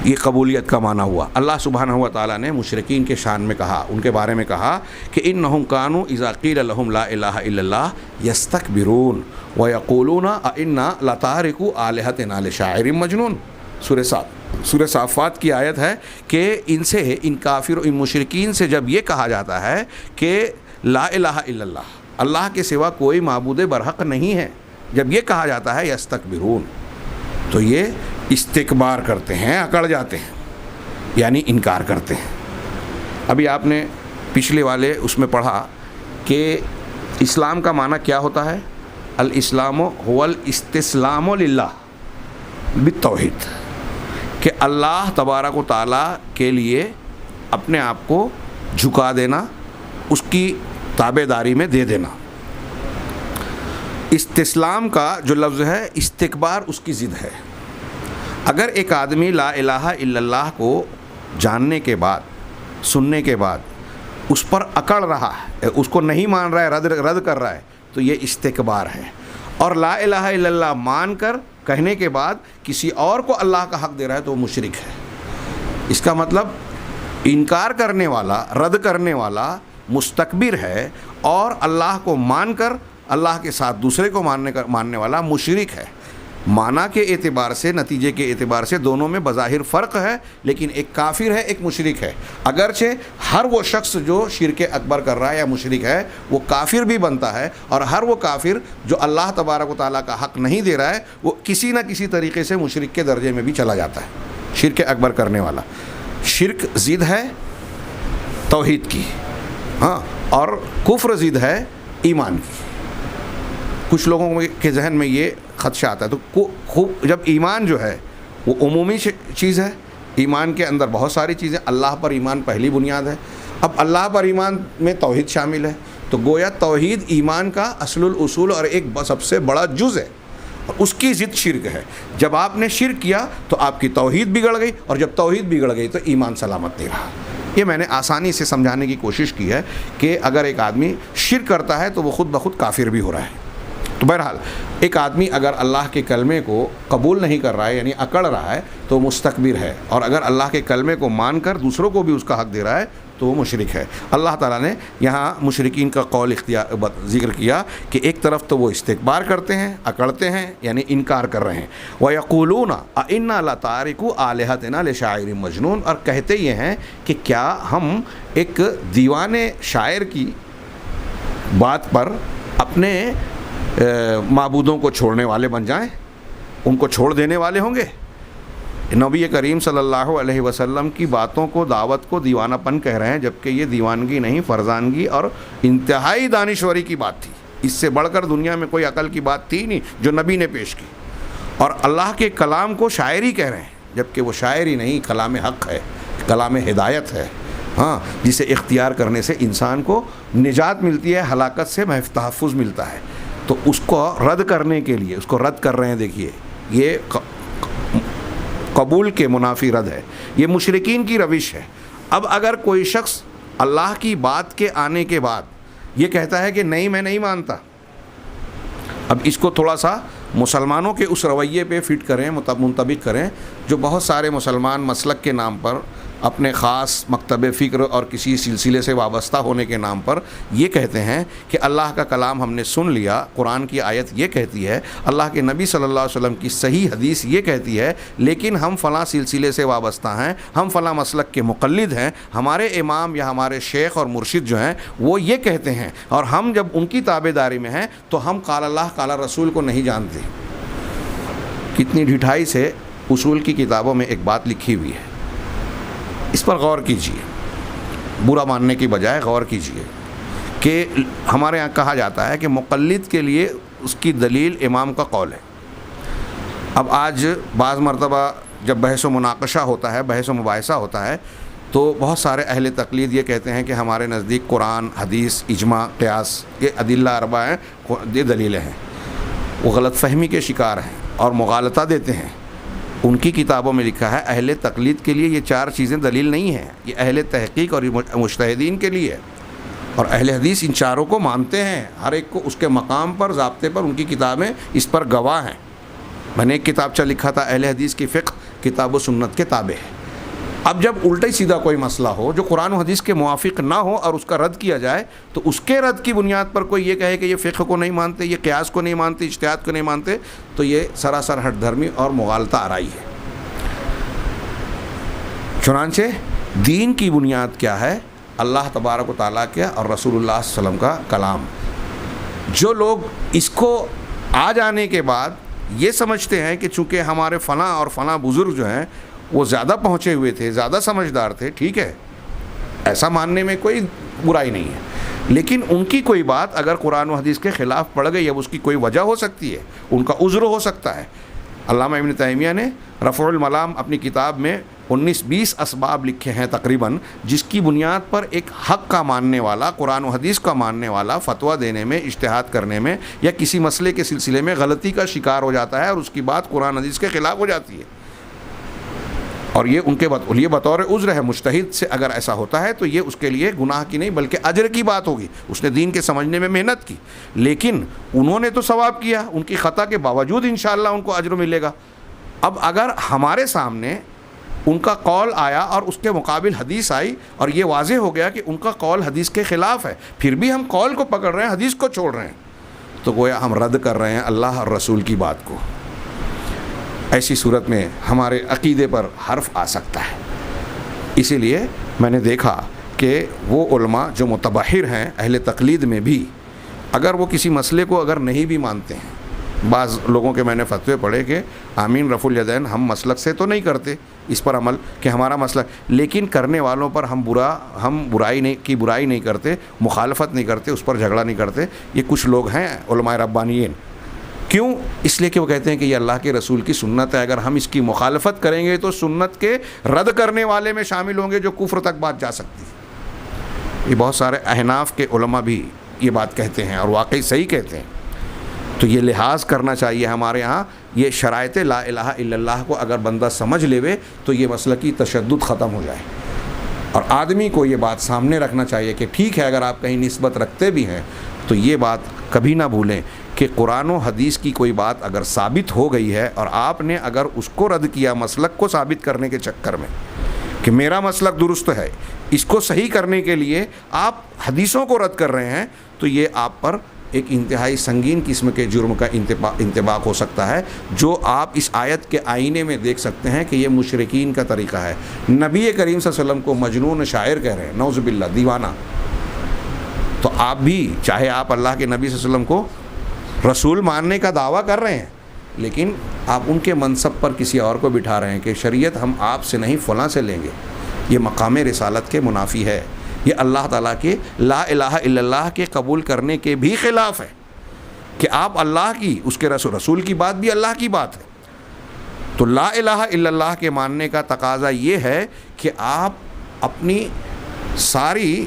یہ قبولیت کا معنی ہوا۔ اللہ سبحانہ و تعالیٰ نے مشرکین کے شان میں کہا، ان کے بارے میں کہا کہ انہم کانوا اذا قیل لهم لا الہ الا اللہ یستکبرون ویقولون انا لتارکو آلہتنا لشاعر مجنون۔ سورہ صافات کی آیت ہے کہ ان مشرکین سے جب یہ کہا جاتا ہے کہ لا الہ الا اللہ، اللہ کے سوا کوئی معبود برحق نہیں ہے، جب یہ کہا جاتا ہے یستکبرون، تو یہ استکبار کرتے ہیں، اکڑ جاتے ہیں، یعنی انکار کرتے ہیں۔ ابھی آپ نے پچھلے والے اس میں پڑھا کہ اسلام کا معنی کیا ہوتا ہے؟ الاسلام هو الاستسلام للہ بالتوحید، کہ اللہ تبارک و تعالیٰ کے لیے اپنے آپ کو جھکا دینا، اس کی تابع داری میں دے دینا۔ استسلام کا جو لفظ ہے استکبار اس کی ضد ہے۔ اگر ایک آدمی لا الہ الا اللہ کو جاننے کے بعد، سننے کے بعد اس پر اکڑ رہا ہے، اس کو نہیں مان رہا ہے، رد کر رہا ہے، تو یہ استکبار ہے۔ اور لا الہ الا اللہ مان کر کہنے کے بعد کسی اور کو اللہ کا حق دے رہا ہے تو وہ مشرک ہے۔ اس کا مطلب انکار کرنے والا، رد کرنے والا مستکبر ہے، اور اللہ کو مان کر اللہ کے ساتھ دوسرے کو ماننے والا مشرک ہے۔ معنی کے اعتبار سے، نتیجے کے اعتبار سے دونوں میں بظاہر فرق ہے، لیکن ایک کافر ہے، ایک مشرک ہے۔ اگرچہ ہر وہ شخص جو شرک اکبر کر رہا ہے یا مشرک ہے وہ کافر بھی بنتا ہے، اور ہر وہ کافر جو اللہ تبارک و تعالیٰ کا حق نہیں دے رہا ہے وہ کسی نہ کسی طریقے سے مشرک کے درجے میں بھی چلا جاتا ہے۔ شرک اکبر کرنے والا، شرک ضد ہے توحید کی، ہاں، اور کفر ضد ہے ایمان کی۔ کچھ لوگوں کے ذہن میں یہ خدشہ آتا ہے، تو جب ایمان جو ہے وہ عمومی چیز ہے، ایمان کے اندر بہت ساری چیزیں، اللہ پر ایمان پہلی بنیاد ہے، اب اللہ پر ایمان میں توحید شامل ہے، تو گویا توحید ایمان کا اصل الاصول اور ایک سب سے بڑا جز ہے، اور اس کی ضد شرک ہے۔ جب آپ نے شرک کیا تو آپ کی توحید بگڑ گئی، اور جب توحید بگڑ گئی تو ایمان سلامت نہیں رہا۔ یہ میں نے آسانی سے سمجھانے کی کوشش کی ہے کہ اگر ایک آدمی شرک کرتا ہے تو وہ خود بخود کافر بھی ہو رہا ہے۔ تو بہرحال ایک آدمی اگر اللہ کے کلمے کو قبول نہیں کر رہا ہے، یعنی اکڑ رہا ہے، تو وہ مستکبر ہے، اور اگر اللہ کے کلمے کو مان کر دوسروں کو بھی اس کا حق دے رہا ہے تو وہ مشرک ہے۔ اللہ تعالیٰ نے یہاں مشرکین کا قول ذکر کیا کہ ایک طرف تو وہ استکبار کرتے ہیں، اکڑتے ہیں، یعنی انکار کر رہے ہیں، وَيَقُولُونَ أَإِنَّا لَتَارِكُو آلِهَتِنَا لِشَاعِرٍ مَجْنُونٍ، اور کہتے یہ ہیں کہ کیا ہم ایک دیوانے شاعر کی بات پر اپنے معبودوں کو چھوڑنے والے بن جائیں، ان کو چھوڑ دینے والے ہوں گے۔ نبی کریم صلی اللہ علیہ وسلم کی باتوں کو، دعوت کو دیوانہ پن کہہ رہے ہیں، جبکہ یہ دیوانگی نہیں، فرزانگی اور انتہائی دانشوری کی بات تھی۔ اس سے بڑھ کر دنیا میں کوئی عقل کی بات تھی نہیں جو نبی نے پیش کی، اور اللہ کے کلام کو شاعری کہہ رہے ہیں، جبکہ وہ شاعری نہیں، کلام حق ہے، کلام ہدایت ہے، ہاں، جسے اختیار کرنے سے انسان کو نجات ملتی ہے، ہلاکت سے تحفظ ملتا ہے۔ تو اس کو رد کرنے کے لیے اس کو رد کر رہے ہیں۔ دیکھیے، یہ قبول کے منافی رد ہے، یہ مشرکین کی روش ہے۔ اب اگر کوئی شخص اللہ کی بات کے آنے کے بعد یہ کہتا ہے کہ نہیں، میں نہیں مانتا، اب اس کو تھوڑا سا مسلمانوں کے اس رویے پہ فٹ کریں، منطبق کریں، جو بہت سارے مسلمان مسلک کے نام پر، اپنے خاص مکتب فکر اور کسی سلسلے سے وابستہ ہونے کے نام پر یہ کہتے ہیں کہ اللہ کا کلام ہم نے سن لیا، قرآن کی آیت یہ کہتی ہے، اللہ کے نبی صلی اللہ علیہ وسلم کی صحیح حدیث یہ کہتی ہے، لیکن ہم فلاں سلسلے سے وابستہ ہیں، ہم فلاں مسلک کے مقلد ہیں، ہمارے امام یا ہمارے شیخ اور مرشد جو ہیں وہ یہ کہتے ہیں، اور ہم جب ان کی تابع داری میں ہیں تو ہم قال اللہ قال رسول کو نہیں جانتے۔ کتنی ڈھٹائی سے اصول کی کتابوں میں ایک بات لکھی ہوئی ہے، اس پر غور کیجیے، برا ماننے کی بجائے غور کیجیے کہ ہمارے یہاں کہا جاتا ہے کہ مقلد کے لیے اس کی دلیل امام کا قول ہے۔ اب آج بعض مرتبہ جب بحث و مناقشہ ہوتا ہے، بحث و مباحثہ ہوتا ہے، تو بہت سارے اہل تقلید یہ کہتے ہیں کہ ہمارے نزدیک قرآن، حدیث، اجماع، قیاس، یہ ادلہ اربع ہیں، یہ دلیلیں ہیں۔ وہ غلط فہمی کے شکار ہیں اور مغالطہ دیتے ہیں۔ ان کی کتابوں میں لکھا ہے اہل تقلید کے لیے یہ چار چیزیں دلیل نہیں ہیں، یہ اہل تحقیق اور مجتہدین کے لیے ہے، اور اہل حدیث ان چاروں کو مانتے ہیں، ہر ایک کو اس کے مقام پر، ضابطے پر، ان کی کتابیں اس پر گواہ ہیں۔ میں نے ایک کتابچہ لکھا تھا اہل حدیث کی فقہ کتاب و سنت کے تابع ہے۔ اب جب الٹا سیدھا کوئی مسئلہ ہو جو قرآن و حدیث کے موافق نہ ہو اور اس کا رد کیا جائے تو اس کے رد کی بنیاد پر کوئی یہ کہے کہ یہ فقہ کو نہیں مانتے، یہ قیاس کو نہیں مانتے، اجتہاد کو نہیں مانتے، تو یہ سراسر ہٹ دھرمی اور مغالطہ آرائی ہے۔ چنانچہ دین کی بنیاد کیا ہے؟ اللہ تبارک و تعالیٰ کے اور رسول اللہ صلی اللہ علیہ وسلم کا کلام۔ جو لوگ اس کو آ جانے کے بعد یہ سمجھتے ہیں کہ چونکہ ہمارے فلاں اور فلاں بزرگ جو ہیں وہ زیادہ پہنچے ہوئے تھے، زیادہ سمجھدار تھے، ٹھیک ہے، ایسا ماننے میں کوئی برائی نہیں ہے، لیکن ان کی کوئی بات اگر قرآن و حدیث کے خلاف پڑ گئی، اب اس کی کوئی وجہ ہو سکتی ہے، ان کا عذر ہو سکتا ہے۔ علامہ ابن تیمیہ نے رفع الملام اپنی کتاب میں 19-20 اسباب لکھے ہیں تقریباً، جس کی بنیاد پر ایک حق کا ماننے والا، قرآن و حدیث کا ماننے والا فتویٰ دینے میں، اجتہاد کرنے میں یا کسی مسئلے کے سلسلے میں غلطی کا شکار ہو جاتا ہے اور اس کی بات قرآن حدیث کے خلاف ہو جاتی ہے، اور یہ ان کے یہ بطور عذر ہے۔ مجتہد سے اگر ایسا ہوتا ہے تو یہ اس کے لیے گناہ کی نہیں بلکہ اجر کی بات ہوگی، اس نے دین کے سمجھنے میں محنت کی، لیکن انہوں نے تو ثواب کیا، ان کی خطا کے باوجود انشاءاللہ ان کو اجر ملے گا۔ اب اگر ہمارے سامنے ان کا قول آیا اور اس کے مقابل حدیث آئی اور یہ واضح ہو گیا کہ ان کا قول حدیث کے خلاف ہے، پھر بھی ہم قول کو پکڑ رہے ہیں، حدیث کو چھوڑ رہے ہیں، تو گویا ہم رد کر رہے ہیں اللہ اور رسول کی بات کو۔ ایسی صورت میں ہمارے عقیدے پر حرف آ سکتا ہے۔ اسی لیے میں نے دیکھا کہ وہ علماء جو متبحر ہیں اہل تقلید میں بھی، اگر وہ کسی مسئلے کو اگر نہیں بھی مانتے ہیں، بعض لوگوں کے میں نے فتوے پڑھے کہ آمین رفع الیدین ہم مسلک سے تو نہیں کرتے اس پر عمل کہ ہمارا مسلک، لیکن کرنے والوں پر ہم برائی نہیں کرتے، مخالفت نہیں کرتے، اس پر جھگڑا نہیں کرتے۔ یہ کچھ لوگ ہیں علماء ربانیین، کیوں؟ اس لیے کہ وہ کہتے ہیں کہ یہ اللہ کے رسول کی سنت ہے، اگر ہم اس کی مخالفت کریں گے تو سنت کے رد کرنے والے میں شامل ہوں گے جو کفر تک بات جا سکتی ہے۔ یہ بہت سارے احناف کے علماء بھی یہ بات کہتے ہیں اور واقعی صحیح کہتے ہیں، تو یہ لحاظ کرنا چاہیے ہمارے ہاں۔ یہ شرائط لا الہ الا اللہ کو اگر بندہ سمجھ لے تو یہ مسلکی تشدد ختم ہو جائے، اور آدمی کو یہ بات سامنے رکھنا چاہیے کہ ٹھیک ہے اگر آپ کہیں نسبت رکھتے بھی ہیں تو یہ بات کبھی نہ بھولیں کہ قرآن و حدیث کی کوئی بات اگر ثابت ہو گئی ہے اور آپ نے اگر اس کو رد کیا مسلک کو ثابت کرنے کے چکر میں کہ میرا مسلک درست ہے، اس کو صحیح کرنے کے لیے آپ حدیثوں کو رد کر رہے ہیں، تو یہ آپ پر ایک انتہائی سنگین قسم کے جرم کا انطباق ہو سکتا ہے، جو آپ اس آیت کے آئینے میں دیکھ سکتے ہیں کہ یہ مشرکین کا طریقہ ہے۔ نبی کریم صلی اللہ علیہ وسلم کو مجنون شاعر کہہ رہے ہیں، نعوذ باللہ، دیوانہ، تو آپ بھی چاہے آپ اللہ کے نبی صلی اللہ علیہ وسلم کو رسول ماننے کا دعویٰ کر رہے ہیں، لیکن آپ ان کے منصب پر کسی اور کو بٹھا رہے ہیں کہ شریعت ہم آپ سے نہیں فلاں سے لیں گے، یہ مقام رسالت کے منافی ہے، یہ اللہ تعالیٰ کے لا الہ الا اللہ کے قبول کرنے کے بھی خلاف ہے کہ آپ اللہ کی، اس کے رسول کی بات بھی اللہ کی بات ہے۔ تو لا الہ الا اللہ کے ماننے کا تقاضا یہ ہے کہ آپ اپنی ساری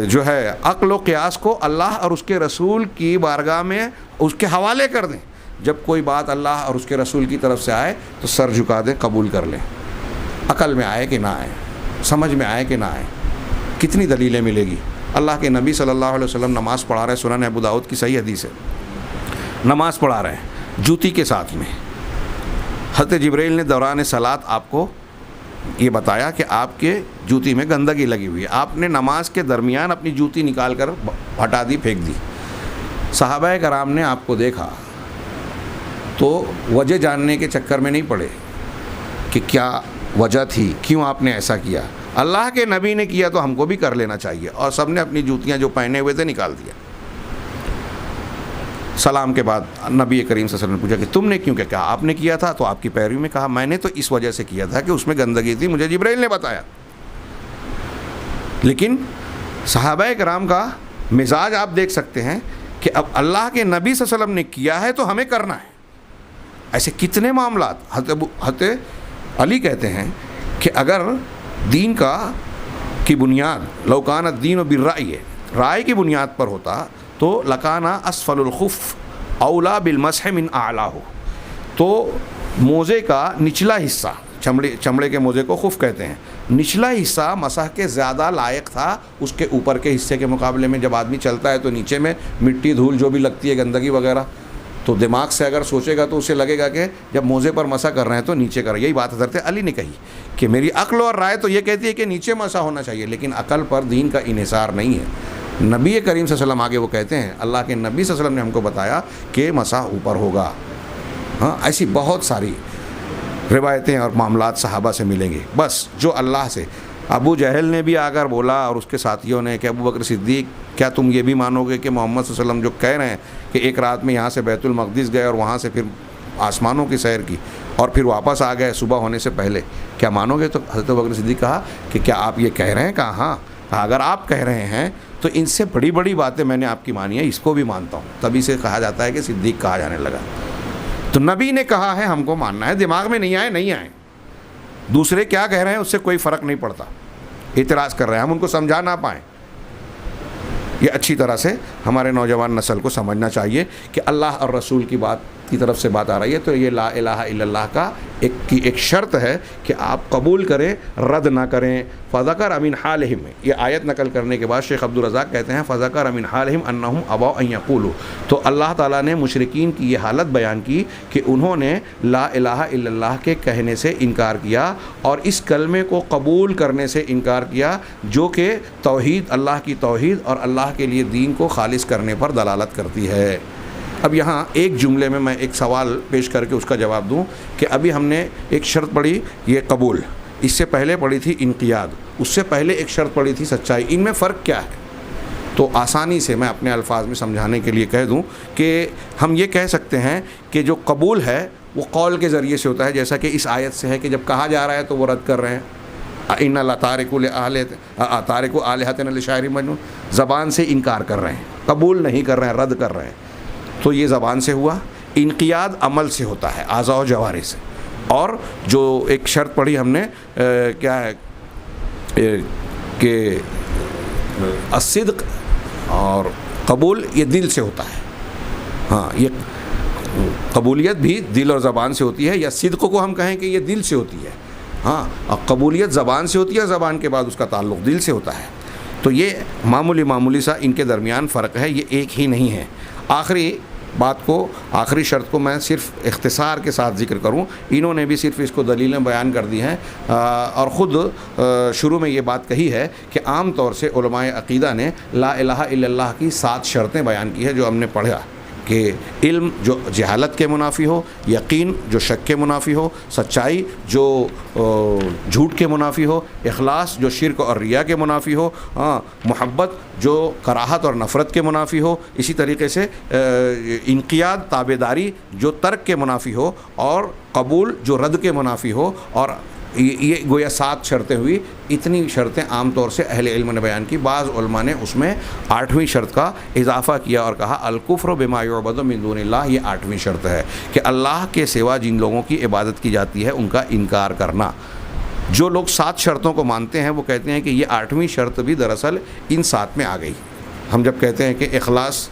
جو ہے عقل و قیاس کو اللہ اور اس کے رسول کی بارگاہ میں اس کے حوالے کر دیں۔ جب کوئی بات اللہ اور اس کے رسول کی طرف سے آئے تو سر جھکا دیں، قبول کر لیں، عقل میں آئے کہ نہ آئے، سمجھ میں آئے کہ نہ آئے۔ کتنی دلیلیں ملے گی؟ اللہ کے نبی صلی اللہ علیہ وسلم نماز پڑھا رہے ہیں، سنن ابو داؤد کی صحیح حدیث ہے، نماز پڑھا رہے ہیں جوتی کے ساتھ میں، حضرت جبرائیل نے دوران صلاۃ آپ کو یہ بتایا کہ آپ کے جوتی میں گندگی لگی ہوئی ہے، آپ نے نماز کے درمیان اپنی جوتی نکال کر ہٹا دی، پھینک دی۔ صحابہ کرام نے آپ کو دیکھا تو وجہ جاننے کے چکر میں نہیں پڑے کہ کیا وجہ تھی، کیوں آپ نے ایسا کیا۔ اللہ کے نبی نے کیا تو ہم کو بھی کر لینا چاہیے، اور سب نے اپنی جوتیاں جو پہنے ہوئے تھے نکال دیا۔ سلام کے بعد نبی کریم صلی اللہ علیہ وسلم نے پوچھا کہ تم نے کیوں کیا؟ آپ نے کیا تھا؟ تو آپ کی پیروی میں کہا میں نے تو اس وجہ سے کیا تھا کہ اس میں گندگی تھی، مجھے جبرائیل نے بتایا۔ لیکن صحابہ کرام کا مزاج آپ دیکھ سکتے ہیں کہ اب اللہ کے نبی صلی اللہ علیہ وسلم نے کیا ہے تو ہمیں کرنا ہے۔ ایسے کتنے معاملات، حضرت علی کہتے ہیں کہ اگر دین کی بنیاد لو کان الدین بالرأی، رائے کی بنیاد پر ہوتا تو لکانا اسفل الخف اولا بالمسح من اعلاہ، تو موزے کا نچلا حصہ، چمڑے کے موزے کو خف کہتے ہیں، نچلا حصہ مسح کے زیادہ لائق تھا اس کے اوپر کے حصے کے مقابلے میں۔ جب آدمی چلتا ہے تو نیچے میں مٹی دھول جو بھی لگتی ہے، گندگی وغیرہ، تو دماغ سے اگر سوچے گا تو اسے لگے گا کہ جب موزے پر مسح کر رہے ہیں تو نیچے کر. یہی بات حضرت علی نے کہی کہ میری عقل اور رائے تو یہ کہتی ہے کہ نیچے مسح ہونا چاہیے، لیکن عقل پر دین کا انحصار نہیں ہے. نبی کریم صلی اللہ علیہ وسلم آگے وہ کہتے ہیں، اللہ کے نبی صلی اللہ علیہ وسلم نے ہم کو بتایا کہ مسح اوپر ہوگا. ہاں، ایسی بہت ساری روایتیں اور معاملات صحابہ سے ملیں گے. بس جو اللہ سے، ابو جہل نے بھی آ کر بولا اور اس کے ساتھیوں نے کہ ابو بکر صدیق کیا تم یہ بھی مانو گے کہ محمد صلی اللہ علیہ وسلم جو کہہ رہے ہیں کہ ایک رات میں یہاں سے بیت المقدس گئے اور وہاں سے پھر آسمانوں کی سیر کی اور پھر واپس آ گئے صبح ہونے سے پہلے، کیا مانو گے؟ تو حضرت ابو بکر صدیق کہا کہ کیا آپ یہ کہہ رہے ہیں؟ کہا ہاں. اگر آپ کہہ رہے ہیں تو ان سے بڑی بڑی باتیں میں نے آپ کی مانی ہیں، اس کو بھی مانتا ہوں. تبھی سے کہا جاتا ہے کہ صدیق کہا جانے لگا. تو نبی نے کہا ہے، ہم کو ماننا ہے. دماغ میں نہیں آئے، دوسرے کیا کہہ رہے ہیں اس سے کوئی فرق نہیں پڑتا. اعتراض کر رہے ہیں، ہم ان کو سمجھا نہ پائیں. یہ اچھی طرح سے ہمارے نوجوان نسل کو سمجھنا چاہیے کہ اللہ اور رسول کی بات کی طرف سے بات آ رہی ہے تو یہ لا الہ الا اللہ کا ایک شرط ہے کہ آپ قبول کریں، رد نہ کریں. فذکر من حالہم، یہ آیت نقل کرنے کے بعد شیخ عبدالرزاق کہتے ہیں فذکر من حالہم انہم ابوا ان یقولوا، تو اللہ تعالیٰ نے مشرکین کی یہ حالت بیان کی کہ انہوں نے لا الہ الا اللہ کے کہنے سے انکار کیا اور اس کلمے کو قبول کرنے سے انکار کیا جو کہ توحید، اللہ کی توحید اور اللہ کے لیے دین کو خالص کرنے پر دلالت کرتی ہے. اب یہاں ایک جملے میں ایک سوال پیش کر کے اس کا جواب دوں کہ ابھی ہم نے ایک شرط پڑھی یہ قبول، اس سے پہلے پڑھی تھی انقیاد، اس سے پہلے ایک شرط پڑھی تھی سچائی. ان میں فرق کیا ہے؟ تو آسانی سے میں اپنے الفاظ میں سمجھانے کے لیے کہہ دوں کہ ہم یہ کہہ سکتے ہیں کہ جو قبول ہے وہ قول کے ذریعے سے ہوتا ہے، جیسا کہ اس آیت سے ہے کہ جب کہا جا رہا ہے تو وہ رد کر رہے ہیں. ان تارک آلہتنا لشاعر مجنون، زبان سے انکار کر رہے ہیں، قبول نہیں کر رہے ہیں، رد کر رہے ہیں. تو یہ زبان سے ہوا. انقیاد عمل سے ہوتا ہے، اعضاء و جوارح سے. اور جو ایک شرط پڑھی ہم نے کیا ہے کہ الصدق اور قبول یہ دل سے ہوتا ہے. ہاں، یہ قبولیت بھی دل اور زبان سے ہوتی ہے، یا صدق کو ہم کہیں کہ یہ دل سے ہوتی ہے. ہاں، اور قبولیت زبان سے ہوتی ہے، زبان کے بعد اس کا تعلق دل سے ہوتا ہے. تو یہ معمولی سا ان کے درمیان فرق ہے، یہ ایک ہی نہیں ہے. آخری شرط کو میں صرف اختصار کے ساتھ ذکر کروں. انہوں نے بھی صرف اس کو دلیلیں بیان کر دی ہیں اور خود شروع میں یہ بات کہی ہے کہ عام طور سے علماء عقیدہ نے لا الہ الا اللہ کی 7 شرطیں بیان کی ہیں جو ہم نے پڑھا، کہ علم جو جہالت کے منافی ہو، یقین جو شک کے منافی ہو، سچائی جو جھوٹ کے منافی ہو، اخلاص جو شرک اور ریا کے منافی ہو، محبت جو کراہت اور نفرت کے منافی ہو، اسی طریقے سے انقیاد تابعداری جو ترک کے منافی ہو، اور قبول جو رد کے منافی ہو. اور یہ گویا 7 شرطیں ہوئی. اتنی شرطیں عام طور سے اہل علم نے بیان کی. بعض علماء نے اس میں 8ویں شرط کا اضافہ کیا اور کہا الکفر بما یعبد من دون اللہ، یہ 8ویں شرط ہے کہ اللہ کے سوا جن لوگوں کی عبادت کی جاتی ہے ان کا انکار کرنا. جو لوگ 7 شرطوں کو مانتے ہیں وہ کہتے ہیں کہ یہ 8ویں شرط بھی دراصل ان 7 میں آ گئی. ہم جب کہتے ہیں کہ اخلاص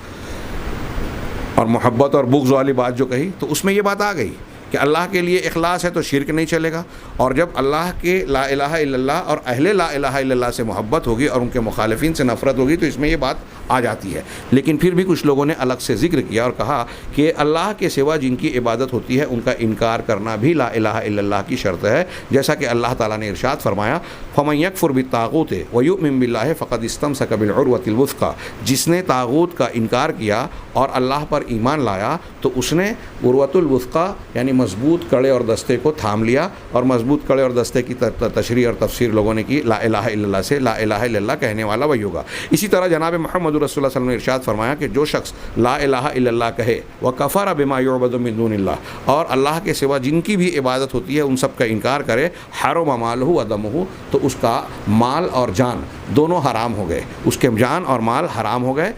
اور محبت اور بغض والی بات جو کہی تو اس میں یہ بات آ گئی کہ اللہ کے لیے اخلاص ہے تو شرک نہیں چلے گا. اور جب اللہ کے لا الہ الا اللہ اور اہل لا الہ الا اللہ سے محبت ہوگی اور ان کے مخالفین سے نفرت ہوگی تو اس میں یہ بات آ جاتی ہے. لیکن پھر بھی کچھ لوگوں نے الگ سے ذکر کیا اور کہا کہ اللہ کے سوا جن کی عبادت ہوتی ہے ان کا انکار کرنا بھی لا الہ الا اللہ کی شرط ہے. جیسا کہ اللہ تعالیٰ نے ارشاد فرمایا فمن یکفر بالطاغوت ویؤمن باللہ فقد استمسک بالعروۃ الوثقی، جس نے طاغوت کا انکار کیا اور اللہ پر ایمان لایا تو اس نے عروۃ الوثقی یعنی مضبوط کڑے اور دستے کو تھام لیا. اور مضبوط کڑے اور دستے کی تشریح اور تفسیر لوگوں نے کی لا الہ الا اللہ سے. لا الہ الا اللہ کہنے والا وہی ہوگا. اسی طرح جناب محمد رسول اللہ صلی اللہ علیہ وسلم نے ارشاد فرمایا کہ جو شخص لا الہ الا اللہ کہے وکفر بما یعبد من دون اللہ، اور اللہ کے سوا جن کی بھی عبادت ہوتی ہے ان سب کا انکار کرے، حرم مالہ و دمہ، تو اس کا مال اور جان دونوں حرام ہو گئے. اس کے جان اور مال حرام ہو گئے،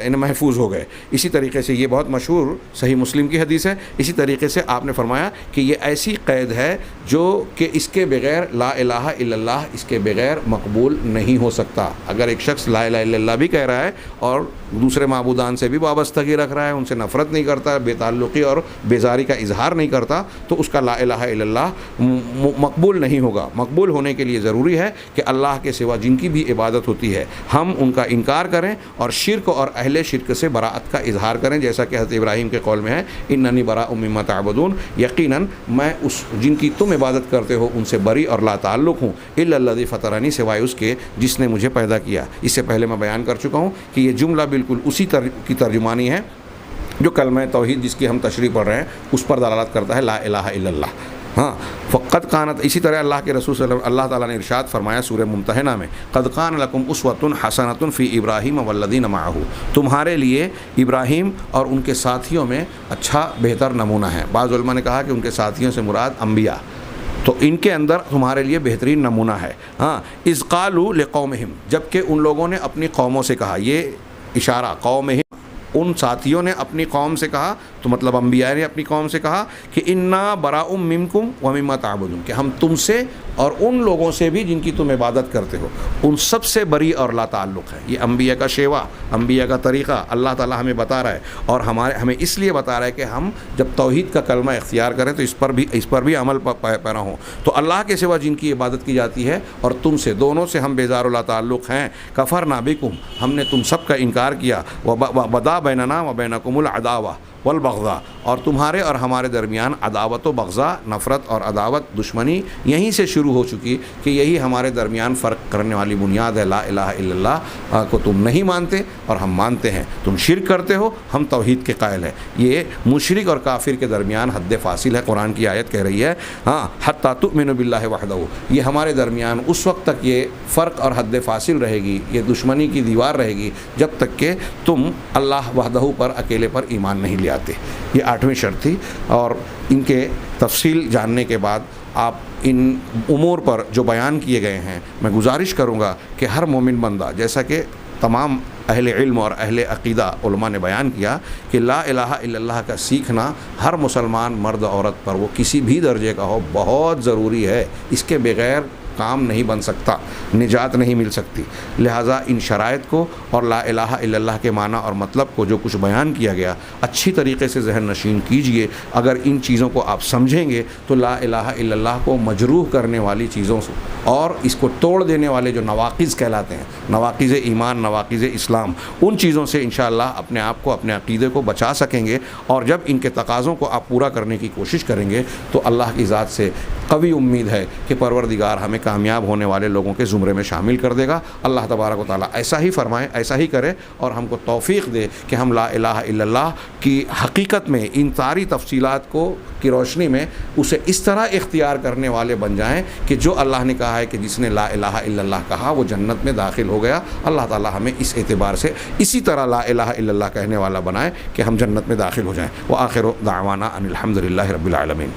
محفوظ ہو گئے. اسی طریقے سے یہ بہت مشہور صحیح مسلم کی حدیث ہے. اسی طریقے سے آپ نے فرمایا کہ یہ ایسی قید ہے جو کہ اس کے بغیر لا الہ الا اللہ اس کے بغیر مقبول نہیں ہو سکتا. اگر ایک شخص لا الہ الا اللہ بھی کہہ رہا ہے اور دوسرے معبودان سے بھی وابستگی رکھ رہا ہے، ان سے نفرت نہیں کرتا، بے تعلقی اور بیزاری کا اظہار نہیں کرتا، تو اس کا لا الہ الا اللہ مقبول نہیں ہوگا۔ مقبول ہونے کے لیے ضروری ہے کہ اللہ کے سوا جن کی بھی عبادت ہوتی ہے ہم ان کا انکار کریں اور شرک اور اہل شرک سے براءت کا اظہار کریں، جیسا کہ حضرت ابراہیم کے قول میں ہے اننی براء مما تعبدون، یقیناً میں اس جن کی تم عبادت کرتے ہو ان سے بری اور لا تعلق ہوں، الا الذی فطرنی، سوائے اس کے جس نے مجھے پیدا کیا۔ اس سے پہلے میں بیان کر چکا ہوں کہ یہ جملہ بالکل اسی کی ترجمانی ہے جو کلمہ توحید جس کی ہم تشریح پڑھ رہے ہیں اس پر دلالت کرتا ہے، لا الہ الا اللہ۔ ہاں، فقد کانت، اسی طرح اللہ کے رسول صلی اللہ علیہ وسلم اللہ تعالیٰ نے ارشاد فرمایا سورہ ممتحنہ میں، قد کان لکم اسوۃ حسنۃ فی ابراہیم والذین معہ، تمہارے لیے ابراہیم اور ان کے ساتھیوں میں اچھا بہتر نمونہ ہے۔ بعض علماء نے کہا کہ ان کے ساتھیوں سے مراد انبیاء، تو ان کے اندر تمہارے لیے بہترین نمونہ ہے۔ ہاں، اذ قالوا لقومہم، جبکہ ان لوگوں نے اپنی قوموں سے کہا، یہ اشارہ قومہم، ان ساتھیوں نے اپنی قوم سے کہا، تو مطلب انبیاء نے اپنی قوم سے کہا کہ انا براء منکم ومما تعبدون، کہ ہم تم سے اور ان لوگوں سے بھی جن کی تم عبادت کرتے ہو ان سب سے بری اور لا تعلق ہے۔ یہ انبیاء کا شیوا، انبیاء کا طریقہ اللہ تعالیٰ ہمیں بتا رہا ہے، اور ہمیں اس لیے بتا رہا ہے کہ ہم جب توحید کا کلمہ اختیار کریں تو اس پر بھی عمل پیرا ہوں۔ تو اللہ کے سوا جن کی عبادت کی جاتی ہے اور تم سے، دونوں سے ہم بیزار و لا تعلق ہیں۔ کفرنا بکم، ہم نے تم سب کا انکار کیا، وبدا بیننا وبینکم العداوہ والبغضاء، اور تمہارے اور ہمارے درمیان عداوت و بغضاء، نفرت اور عداوت، دشمنی یہیں سے شروع ہو چکی کہ یہی ہمارے درمیان فرق کرنے والی بنیاد ہے۔ لا الہ الا اللہ کو تم نہیں مانتے اور ہم مانتے ہیں، تم شرک کرتے ہو، ہم توحید کے قائل ہیں۔ یہ مشرک اور کافر کے درمیان حد فاصل ہے، قرآن کی آیت کہہ رہی ہے ہاں حتی تؤمنوا باللہ وحدہ، یہ ہمارے درمیان اس وقت تک یہ فرق اور حد فاصل رہے گی، یہ دشمنی کی دیوار رہے گی جب تک کہ تم اللہ وحدہ پر اکیلے پر ایمان نہیں لے آتے۔ یہ 8ویں شرط تھی، اور ان کے تفصیل جاننے کے بعد آپ ان امور پر جو بیان کیے گئے ہیں، میں گزارش کروں گا کہ ہر مومن بندہ، جیسا کہ تمام اہل علم اور اہل عقیدہ علماء نے بیان کیا کہ لا الہ الا اللہ کا سیکھنا ہر مسلمان مرد عورت پر، وہ کسی بھی درجے کا ہو، بہت ضروری ہے۔ اس کے بغیر کام نہیں بن سکتا، نجات نہیں مل سکتی۔ لہٰذا ان شرائط کو اور لا الہ الا اللہ کے معنی اور مطلب کو جو کچھ بیان کیا گیا اچھی طریقے سے ذہن نشین کیجئے۔ اگر ان چیزوں کو آپ سمجھیں گے تو لا الہ الا اللہ کو مجروح کرنے والی چیزوں سے اور اس کو توڑ دینے والے جو نواقض کہلاتے ہیں، نواقض ایمان، نواقض اسلام، ان چیزوں سے انشاءاللہ اپنے آپ کو، اپنے عقیدے کو بچا سکیں گے۔ اور جب ان کے تقاضوں کو آپ پورا کرنے کی کوشش کریں گے تو اللہ کی ذات سے قوی امید ہے کہ پروردگار ہمیں کامیاب ہونے والے لوگوں کے زمرے میں شامل کر دے گا۔ اللہ تبارک و تعالیٰ ایسا ہی فرمائے، ایسا ہی کرے، اور ہم کو توفیق دے کہ ہم لا الہ الا اللہ کی حقیقت میں ان ساری تفصیلات کو کی روشنی میں اسے اس طرح اختیار کرنے والے بن جائیں کہ جو اللہ نے کہا ہے کہ جس نے لا الہ الا اللہ کہا وہ جنت میں داخل ہو گیا۔ اللہ تعالیٰ ہمیں اس اعتبار سے اسی طرح لا الہ الا اللہ کہنے والا بنائے کہ ہم جنت میں داخل ہو جائیں۔ وآخر دعوانا ان الحمد للہ رب العالمین۔